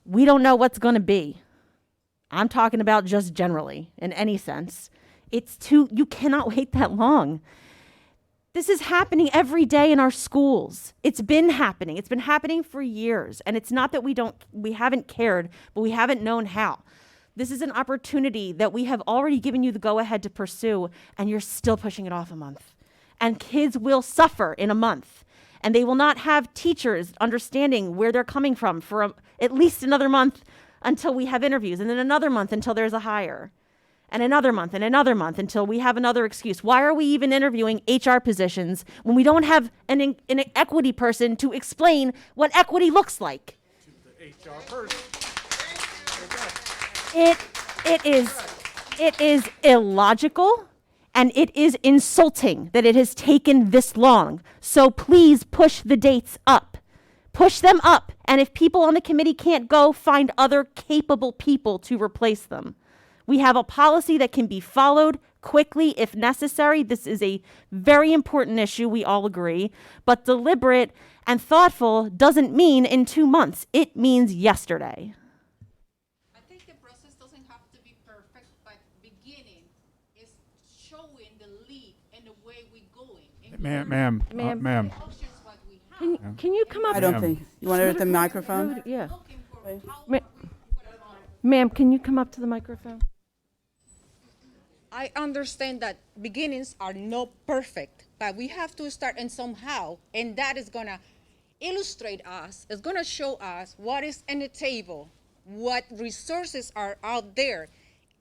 we don't know what's going to be. I'm talking about just generally, in any sense. You cannot wait that long. This is happening every day in our schools. It's been happening. It's been happening for years. And it's not that we haven't cared, but we haven't known how. This is an opportunity that we have already given you the go-ahead to pursue, and you're still pushing it off a month. And kids will suffer in a month. And they will not have teachers understanding where they're coming from for at least another month until we have interviews, and then another month until there's a hire. And another month until we have another excuse. Why are we even interviewing HR positions when we don't have an equity person to explain what equity looks like? The HR person. It is illogical, and it is insulting that it has taken this long. So please push the dates up. Push them up. And if people on the committee can't go, find other capable people to replace them. We have a policy that can be followed quickly if necessary. This is a very important issue, we all agree. But deliberate and thoughtful doesn't mean in 2 months. It means yesterday. I think the process doesn't have to be perfect, but beginning is showing the lead and the way we're going. Ma'am. Can you come up? I don't think. You want it at the microphone? Yeah. Ma'am, can you come up to the microphone? I understand that beginnings are not perfect, but we have to start and somehow, and that is gonna illustrate us, it's gonna show us what is in the table, what resources are out there,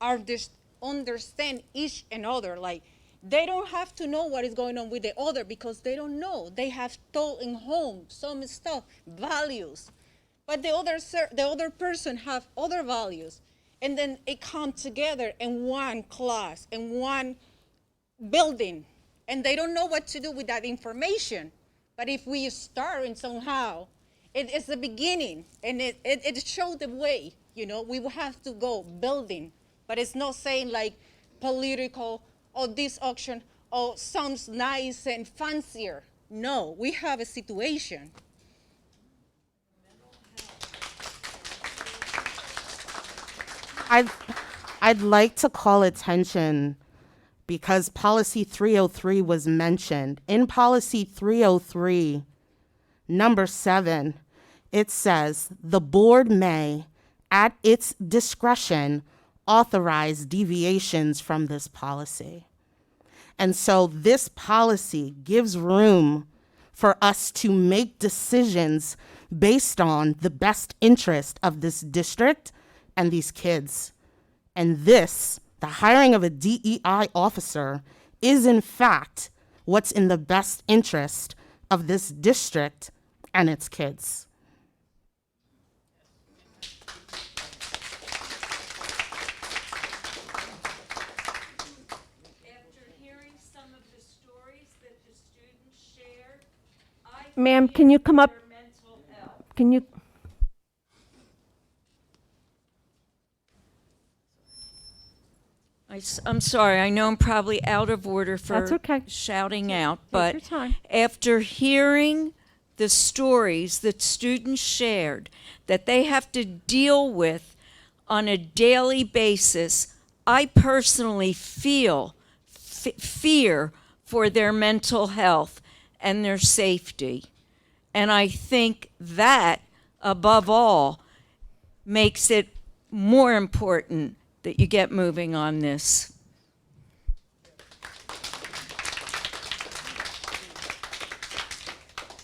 are this understand each and other. Like, they don't have to know what is going on with the other because they don't know. They have taught in home some stuff, values, but the other person have other values, and then it comes together in one class, in one building, and they don't know what to do with that information. But if we start and somehow, it is the beginning, and it shows the way. We will have to go building, but it's not saying like political or this auction or sounds nice and fancier. No, we have a situation. I'd like to call attention because policy 303 was mentioned. In policy 303, number 7, it says the board may, at its discretion, authorize deviations from this policy. And so this policy gives room for us to make decisions based on the best interest of this district and these kids. And this, the hiring of a DEI officer, is in fact what's in the best interest of this district and its kids. Ma'am, can you come up? Can you? I'm sorry, I know I'm probably out of order for That's okay. shouting out, Take but your time. after hearing the stories that students shared that they have to deal with on a daily basis, I personally feel fear for their mental health and their safety. And I think that, above all, makes it more important that you get moving on this.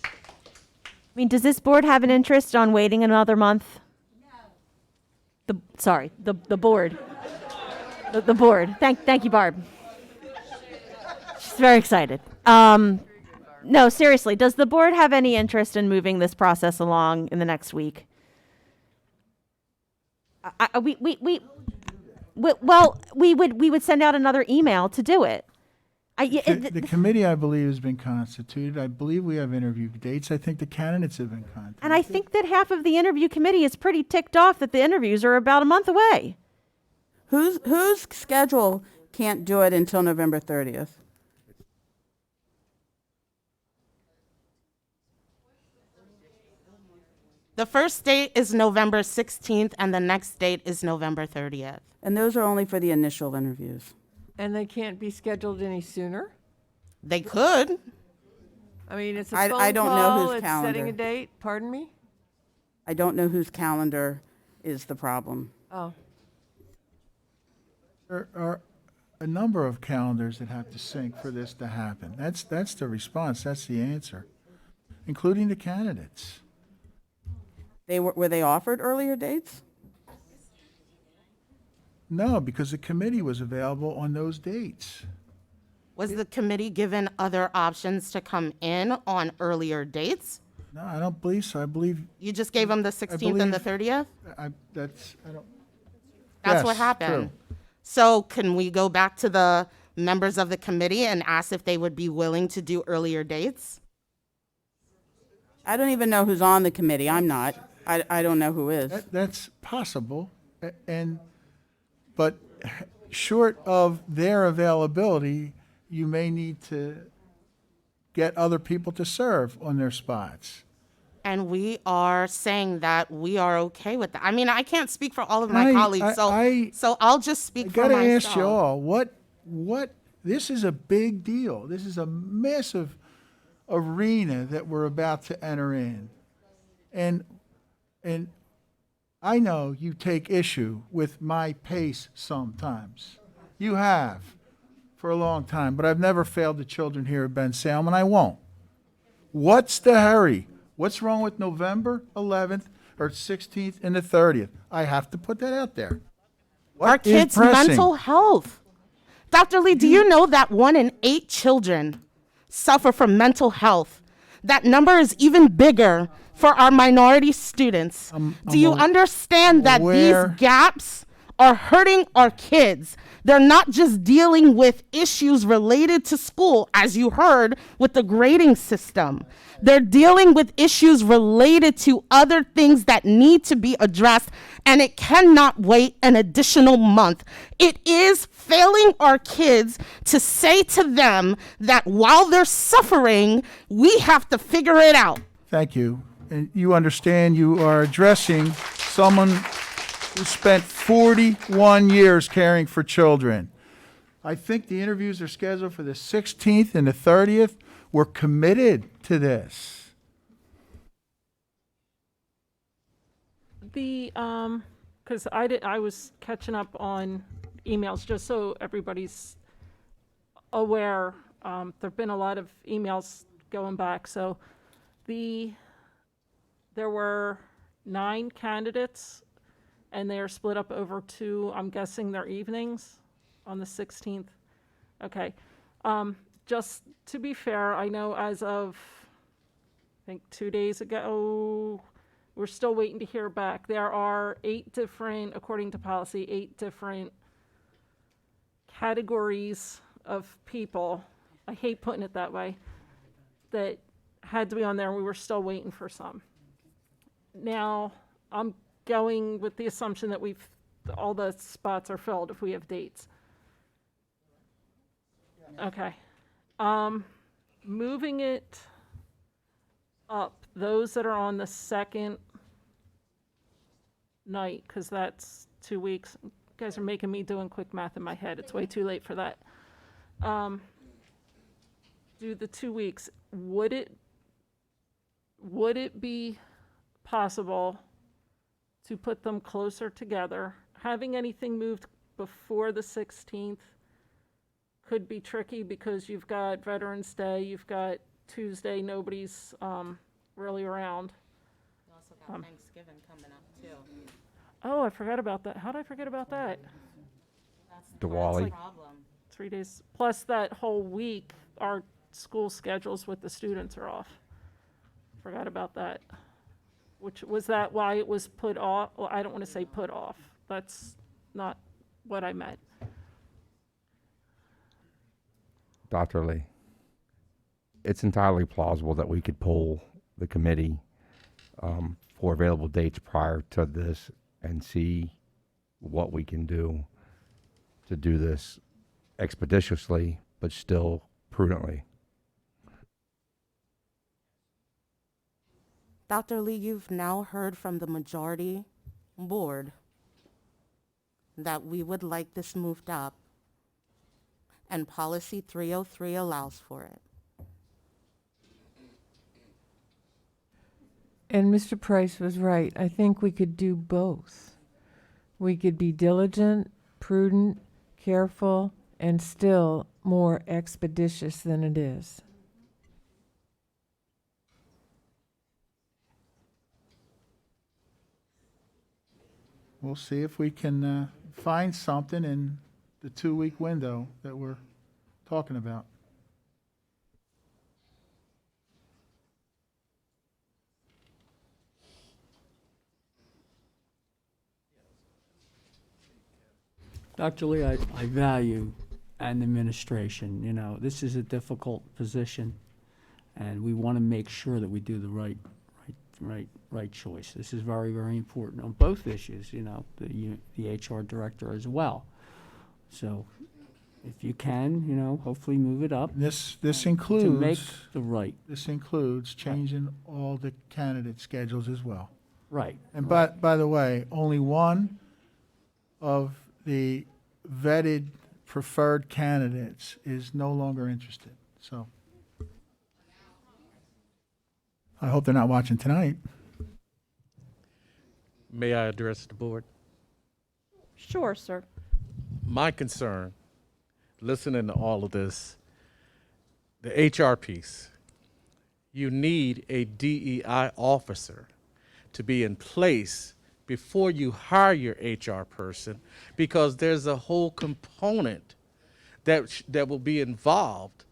I mean, does this board have an interest on waiting another month? No. The board. The board. Thank you, Barb. She's very excited. No, seriously, does the board have any interest in moving this process along in the next week? We would send out another email to do it. The committee, I believe, has been constituted. I believe we have interview dates. I think the candidates have been contacted. And I think that half of the interview committee is pretty ticked off that the interviews are about a month away. Whose schedule can't do it until November 30th? The first date is November 16th, and the next date is November 30th. And those are only for the initial interviews. And they can't be scheduled any sooner? They could. I mean, it's a I phone don't know call, whose it's calendar. setting a date, pardon me? I don't know whose calendar is the problem. Oh. There are a number of calendars that have to sync for this to happen. That's the response. That's the answer, including the candidates. Were they offered earlier dates? No, because the committee was available on those dates. Was the committee given other options to come in on earlier dates? No, I don't believe so. I believe You just gave them the 16th and the 30th? That's That's what Yes, happened. true. So can we go back to the members of the committee and ask if they would be willing to do earlier dates? I don't even know who's on the committee. I'm not. I don't know who is. That's possible, but short of their availability, you may need to get other people to serve on their spots. And we are saying that we are okay with that. I mean, I can't speak for all of my colleagues, so I'll just speak for Gotta myself. ask you all, what, this is a big deal. This is a massive arena that we're about to enter in. And I know you take issue with my pace sometimes. You have for a long time, but I've never failed the children here at Ben Salem, and I won't. What's the hurry? What's wrong with November 11th or 16th and the 30th? I have to put that out there. What Our is kids' pressing? mental health. Dr. Lee, do you know that 1 in 8 children suffer from mental health? That number is even bigger for our minority students. Do you understand that aware. these gaps are hurting our kids? They're not just dealing with issues related to school, as you heard with the grading system. They're dealing with issues related to other things that need to be addressed, and it cannot wait an additional month. It is failing our kids to say to them that while they're suffering, we have to figure it out. Thank you. And you understand you are addressing someone who spent 41 years caring for children. I think the interviews are scheduled for the 16th and the 30th. We're committed to this. Because I was catching up on emails just so everybody's aware. There've been a lot of emails going back. So there were 9 candidates, and they are split up over 2. I'm guessing they're evenings on the 16th. Okay. Just to be fair, I know as of, I think 2 days ago, we're still waiting to hear back. There are 8 different, according to policy, 8 different categories of people. I hate putting it that way, that had to be on there, and we were still waiting for some. Now, I'm going with the assumption that all the spots are filled if we have dates. Okay. Moving it up, those that are on the second night, because that's 2 weeks. You guys are making me doing quick math in my head. It's way too late for that. Do the 2 weeks. Would it be possible to put them closer together? Having anything moved before the 16th could be tricky because you've got Veterans Day, you've got Tuesday, nobody's really around. You also got Thanksgiving coming up too. Oh, I forgot about that. How did I forget about that? Diwali. That's 3 days. Plus that whole week, our school schedules with the students are off. Forgot about that. Which, was that why it was put off? Well, I don't want to say put off. That's not what I meant. Dr. Lee, it's entirely plausible that we could pull the committee for available dates prior to this and see what we can do to do this expeditiously, but still prudently. Dr. Lee, you've now heard from the majority board that we would like this moved up, and policy 303 allows for it. And Mr. Price was right. I think we could do both. We could be diligent, prudent, careful, and still more expeditious than it is. We'll see if we can find something in the 2-week window that we're talking about. Dr. Lee, I value an administration. You know, this is a difficult position, and we want to make sure that we do the right choice. This is very, very important on both issues. You know, the HR director as well. So, if you can, you know, hopefully move it up. This to includes make the right. This includes changing all the candidate schedules as well. Right. And by the way, only one of the vetted preferred candidates is no longer interested. So I hope they're not watching tonight. May I address the board? Sure, sir. My concern listening to all of this, the HR piece, you need a DEI officer to be in place before you hire your HR person, because there's a whole component that will be involved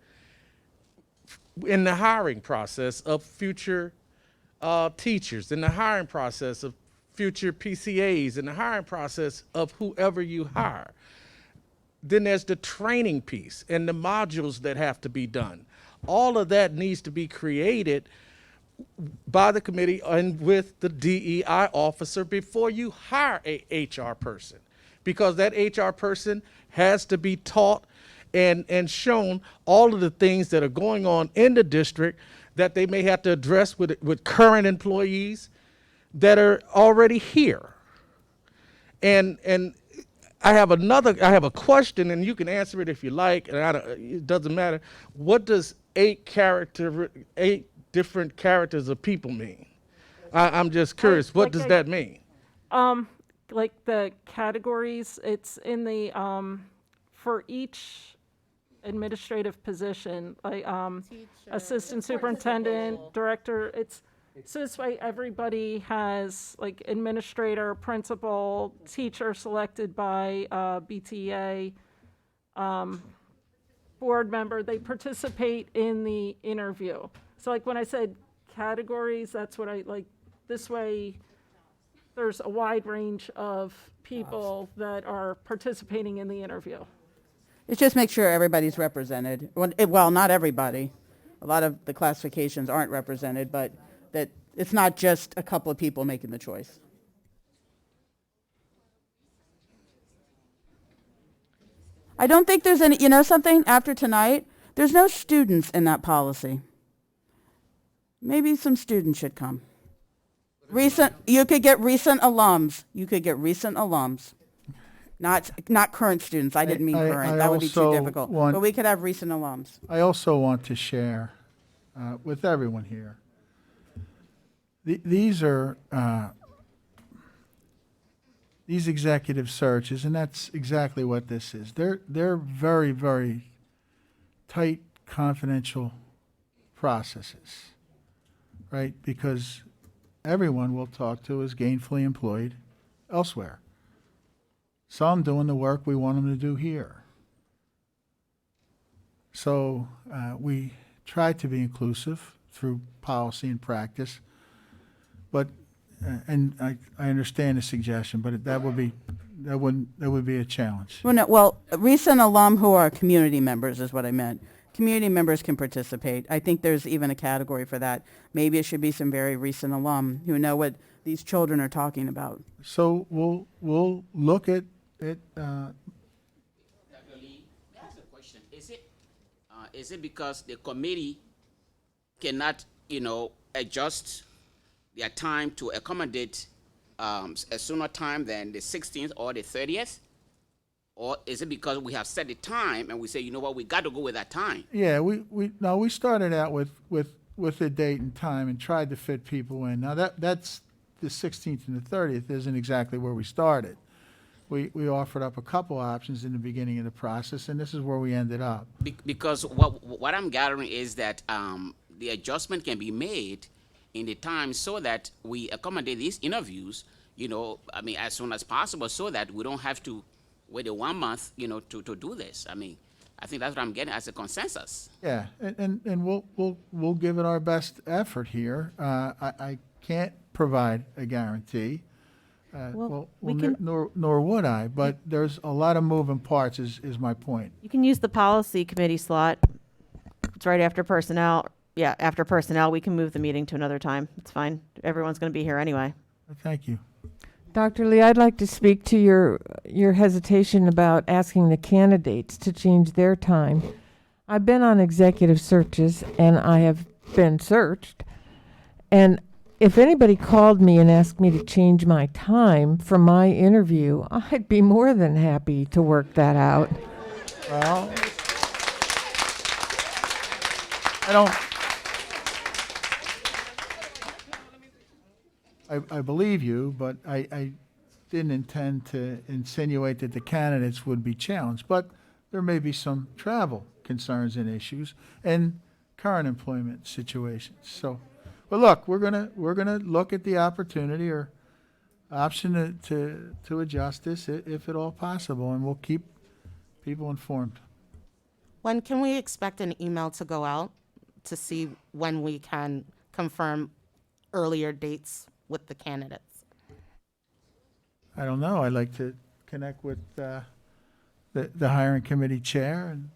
in the hiring process of future teachers, in the hiring process of future PCAs, in the hiring process of whoever you hire. Then there's the training piece and the modules that have to be done. All of that needs to be created by the committee and with the DEI officer before you hire a HR person, because that HR person has to be taught and shown all of the things that are going on in the district that they may have to address with current employees that are already here. And I have a question, and you can answer it if you like, and it doesn't matter. What does 8 different characters of people mean? I'm just curious. What does that mean? Like the categories, it's in the, for each administrative position, like assistant superintendent, director, so this way everybody has like administrator, principal, teacher selected by BTA, board member, they participate in the interview. So like when I said categories, that's what I like. This way there's a wide range of people that are participating in the interview. It just makes sure everybody's represented. Well, not everybody. A lot of the classifications aren't represented, but that it's not just a couple of people making the choice. I don't think there's any, you know something, after tonight, there's no students in that policy. Maybe some students should come. You could get recent alums. You could get recent alums. Not current students. I didn't mean current. That would be too difficult. But we could have recent alums. I also want to share with everyone here. These are these executive searches, and that's exactly what this is. They're very, very tight, confidential processes, right? Because everyone we'll talk to is gainfully employed elsewhere. Some doing the work we want them to do here. So we try to be inclusive through policy and practice, but and I understand the suggestion, but that would be a challenge. Well, recent alum who are community members is what I meant. Community members can participate. I think there's even a category for that. Maybe it should be some very recent alum who know what these children are talking about. So we'll look at it. Dr. Lee, that's a question. Is it because the committee cannot, adjust their time to accommodate a sooner time than the 16th or the 30th? Or is it because we have set the time and we say, you know what, we got to go with that time? Yeah, we started out with a date and time and tried to fit people in. Now that's the 16th and the 30th isn't exactly where we started. We offered up a couple options in the beginning of the process, and this is where we ended up. Because what I'm gathering is that the adjustment can be made in the time so that we accommodate these interviews, as soon as possible, so that we don't have to wait 1 month, to do this. I think that's what I'm getting as a consensus. Yeah, and we'll give it our best effort here. I can't provide a guarantee. Nor would I, but there's a lot of moving parts is my point. You can use the policy committee slot. It's right after personnel. Yeah, after personnel, we can move the meeting to another time. It's fine. Everyone's going to be here anyway. Thank you. Dr. Lee, I'd like to speak to your hesitation about asking the candidates to change their time. I've been on executive searches, and I have been searched. And if anybody called me and asked me to change my time for my interview, I'd be more than happy to work that out. Well, I believe you, but I didn't intend to insinuate that the candidates would be challenged. But there may be some travel concerns and issues and current employment situations. So, but look, we're gonna look at the opportunity or option to adjust this if at all possible, and we'll keep people informed. When can we expect an email to go out to see when we can confirm earlier dates with the candidates? I don't know. I'd like to connect with the hiring committee chair and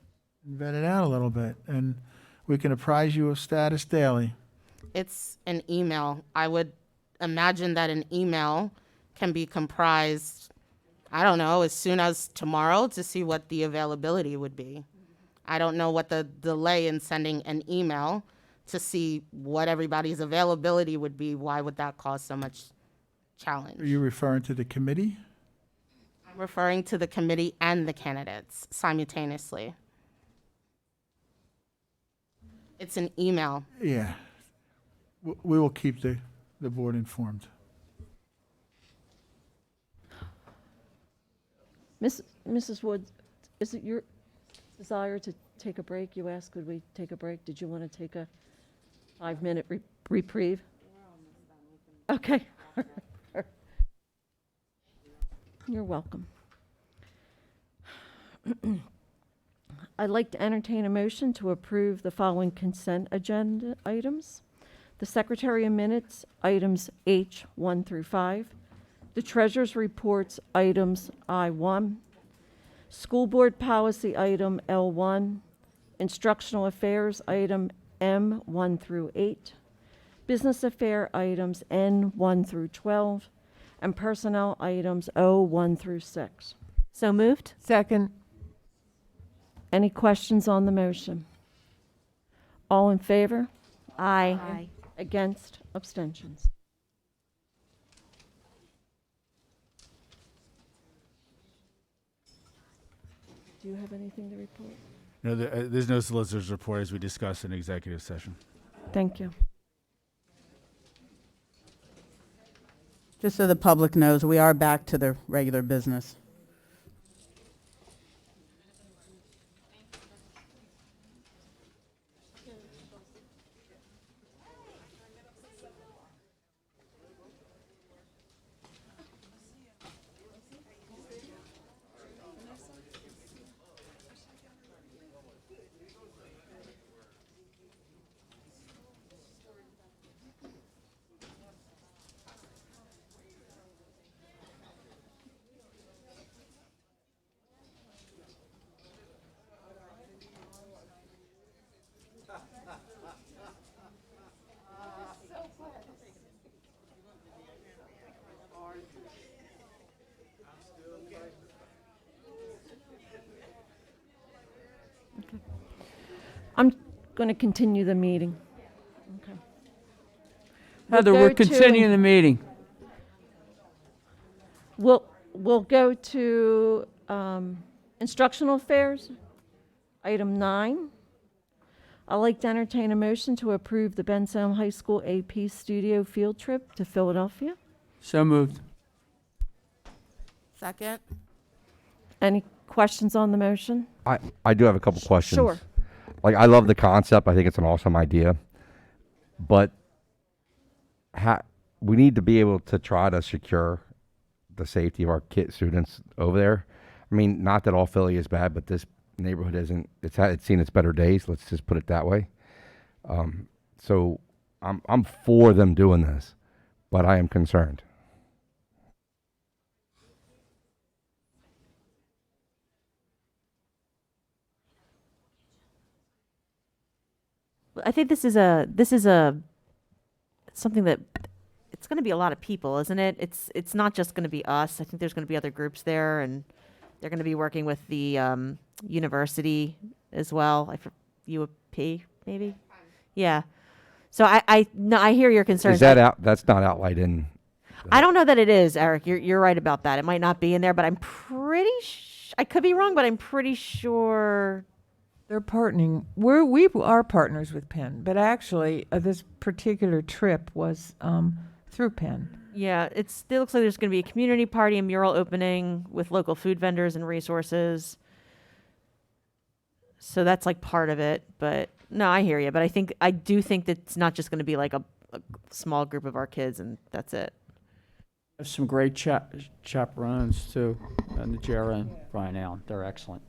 vet it out a little bit, and we can apprise you of status daily. It's an email. I would imagine that an email can be comprised, I don't know, as soon as tomorrow to see what the availability would be. I don't know what the delay in sending an email to see what everybody's availability would be. Why would that cause so much challenge? Are you referring to the committee? I'm referring to the committee and the candidates simultaneously. It's an email. Yeah. We will keep the board informed. Mrs. Woods, is it your desire to take a break? You asked, could we take a break? Did you want to take a 5-minute reprieve? Okay. You're welcome. I'd like to entertain a motion to approve the following consent agenda items. The Secretary of Minutes, items H 1 through 5. The Treasurer's Reports, items I1. School Board Policy, item L1. Instructional Affairs, item M 1 through 8. Business Affair items N 1 through 12. And Personnel items O 1 through 6. So moved? Second. Any questions on the motion? All in favor? Aye. Aye. Against? Abstentions? Do you have anything to report? No, there's no solicitor's report as we discussed in executive session. Thank you. Just so the public knows, we are back to the regular business. I'm going to continue the meeting. Okay. Heather, We'll we're go to- continuing the meeting. We'll go to Instructional Affairs, item 9. I'd like to entertain a motion to approve the Bensalem High School AP Studio field trip to Philadelphia. So moved. Second. Any questions on the motion? I do have a couple questions. Sure. Like, I love the concept. I think it's an awesome idea. But we need to be able to try to secure the safety of our students over there. I mean, not that all Philly is bad, but this neighborhood isn't. It's seen its better days. Let's just put it that way. So I'm for them doing this, but I am concerned. I think this is something that it's going to be a lot of people, isn't it? It's not just going to be us. I think there's going to be other groups there, and they're going to be working with the university as well. UP maybe. Yeah. So I hear your concerns. Is that out? That's not outlined in. I don't know that it is, Eric. You're right about that. It might not be in there, but I'm pretty. I could be wrong, but I'm pretty sure. They're partnering. We are partners with Penn, but actually this particular trip was through Penn. Yeah, it looks like there's going to be a community party and mural opening with local food vendors and resources. So that's like part of it, but no, I hear you. But I do think that it's not just going to be like a small group of our kids and that's it. There's some great chaperones too, Najera and Brian Allen. They're excellent.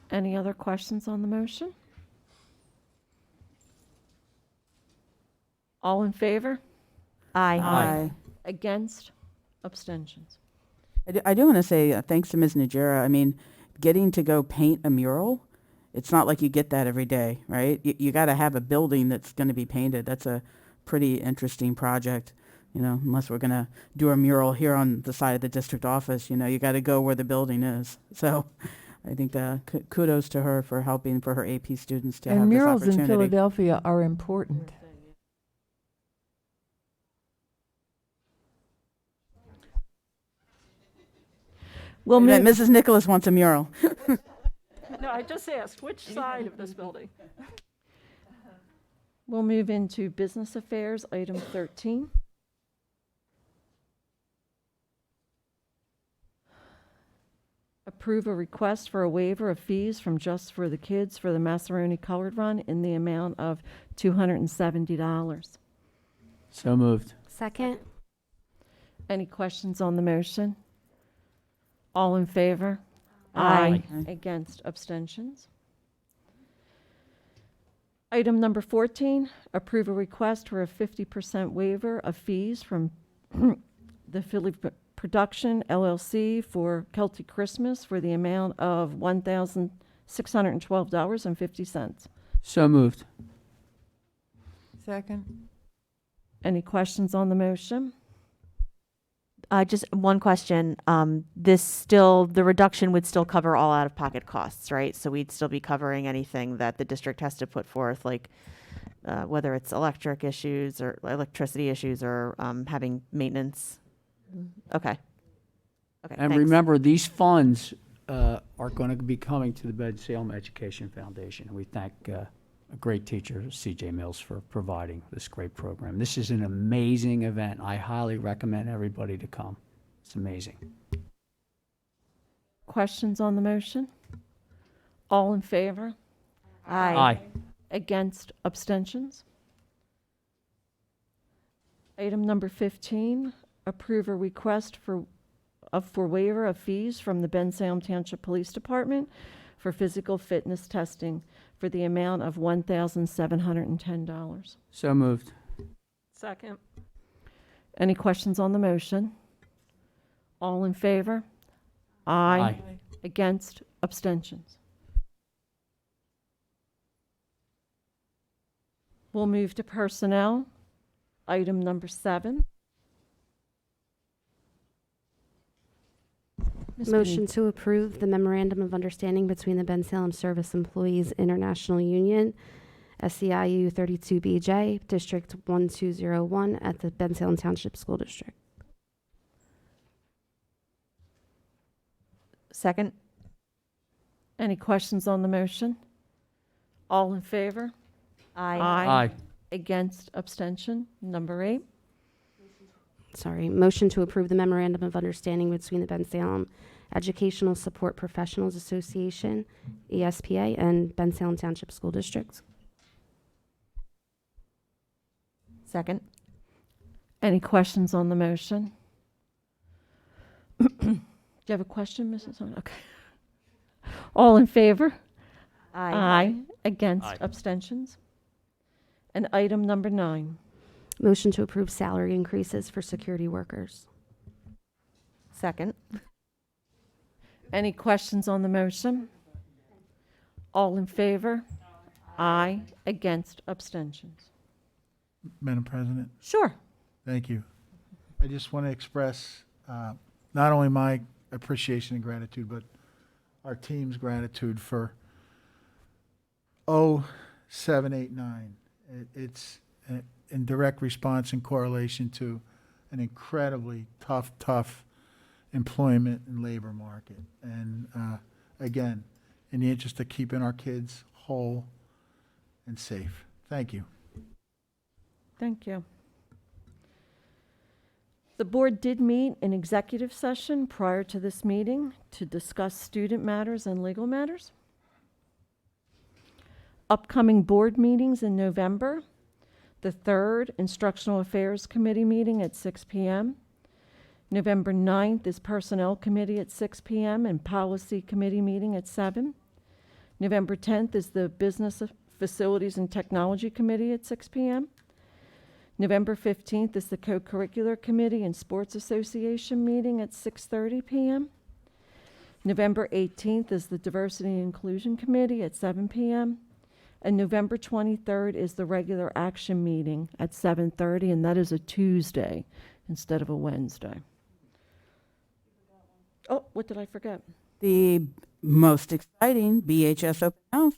Any other questions on the motion? All in favor? Aye. Aye. Against? Abstentions? I do want to say thanks to Ms. Najera. I mean, getting to go paint a mural, it's not like you get that every day, right? You got to have a building that's going to be painted. That's a pretty interesting project, you know, unless we're going to do a mural here on the side of the district office, you know, you got to go where the building is. So I think kudos to her for helping for her AP students to have And this murals opportunity. in Philadelphia are important. We'll That move. Mrs. Nicholas wants a mural. No, I just asked, which side of this building? We'll move into business affairs, item 13. Approve a request for a waiver of fees from Just for the Kids for the Massaroni Colored Run in the amount of $270. So moved. Second. Any questions on the motion? All in favor? Aye. Against? Abstentions? Item number 14, approve a request for a 50% waiver of fees from the Philly Production LLC for Celtic Christmas for the amount of $1,612.50. So moved. Second. Any questions on the motion? Just one question. The reduction would still cover all out-of-pocket costs, right? So we'd still be covering anything that the district has to put forth, like whether it's electricity issues or having maintenance. Okay. Okay. And thanks. remember, these funds are going to be coming to the Ben-Salem Education Foundation. And we thank a great teacher, C.J. Mills, for providing this great program. This is an amazing event. I highly recommend everybody to come. It's amazing. Questions on the motion? All in favor? Aye. Against? Abstentions? Item number 15, approve a request for waiver of fees from the Ben-Salem Township Police Department for physical fitness testing for the amount of $1,710. So moved. Second. Any questions on the motion? All in favor? Aye. Against? Abstentions? We'll move to personnel. Item number 7. Ms. Motion to approve the memorandum of understanding between the Ben-Salem Service Employees International Union, SEIU 32BJ, District 1201 at the Ben-Salem Township School District. Second. Any questions on the motion? All in favor? Aye. Against? Abstention? Number 8. Motion to approve the memorandum of understanding between the Ben-Salem Educational Support Professionals Association, ESPA, and Ben-Salem Township School District. Second. Any questions on the motion? Do you have a question, Mrs. Owen? Okay. All in favor? Aye. Against? Aye. Abstentions? And item number 9. Motion to approve salary increases for security workers. Second. Any questions on the motion? All in favor? Aye. Against? Abstentions? Madam President, Sure. thank you. I just want to express not only my appreciation and gratitude, but our team's gratitude for 0789. It's in direct response and correlation to an incredibly tough employment and labor market. And again, in the interest of keeping our kids whole, and safe. Thank you. Thank you. The board did meet in executive session prior to this meeting to discuss student matters and legal matters. Upcoming board meetings in November: the 3rd Instructional Affairs Committee meeting at 6 p.m. November 9th is Personnel Committee at 6 p.m. and Policy Committee meeting at 7. November 10th is the Business Facilities and Technology Committee at 6 p.m. November 15th is the Co-Curricular Committee and Sports Association meeting at 6:30 p.m. November 18th is the Diversity and Inclusion Committee at 7 p.m. And November 23rd is the regular action meeting at 7:30, and that is a Tuesday instead of a Wednesday. Oh, what did I forget? The most exciting BHS open house.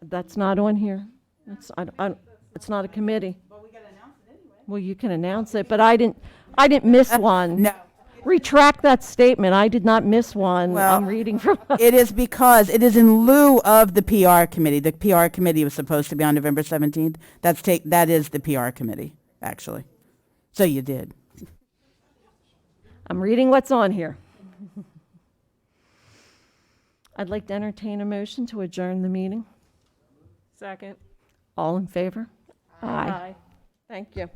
That's not on here. It's not a committee. Well, you can announce it, but I didn't miss one. No. Retract that statement. I did not miss one. Well, I'm reading from. It is because it is in lieu of the PR committee. The PR committee was supposed to be on November 17th. That is the PR committee, actually. So you did. I'm reading what's on here. I'd like to entertain a motion to adjourn the meeting. Second. All in favor? Aye. Thank you.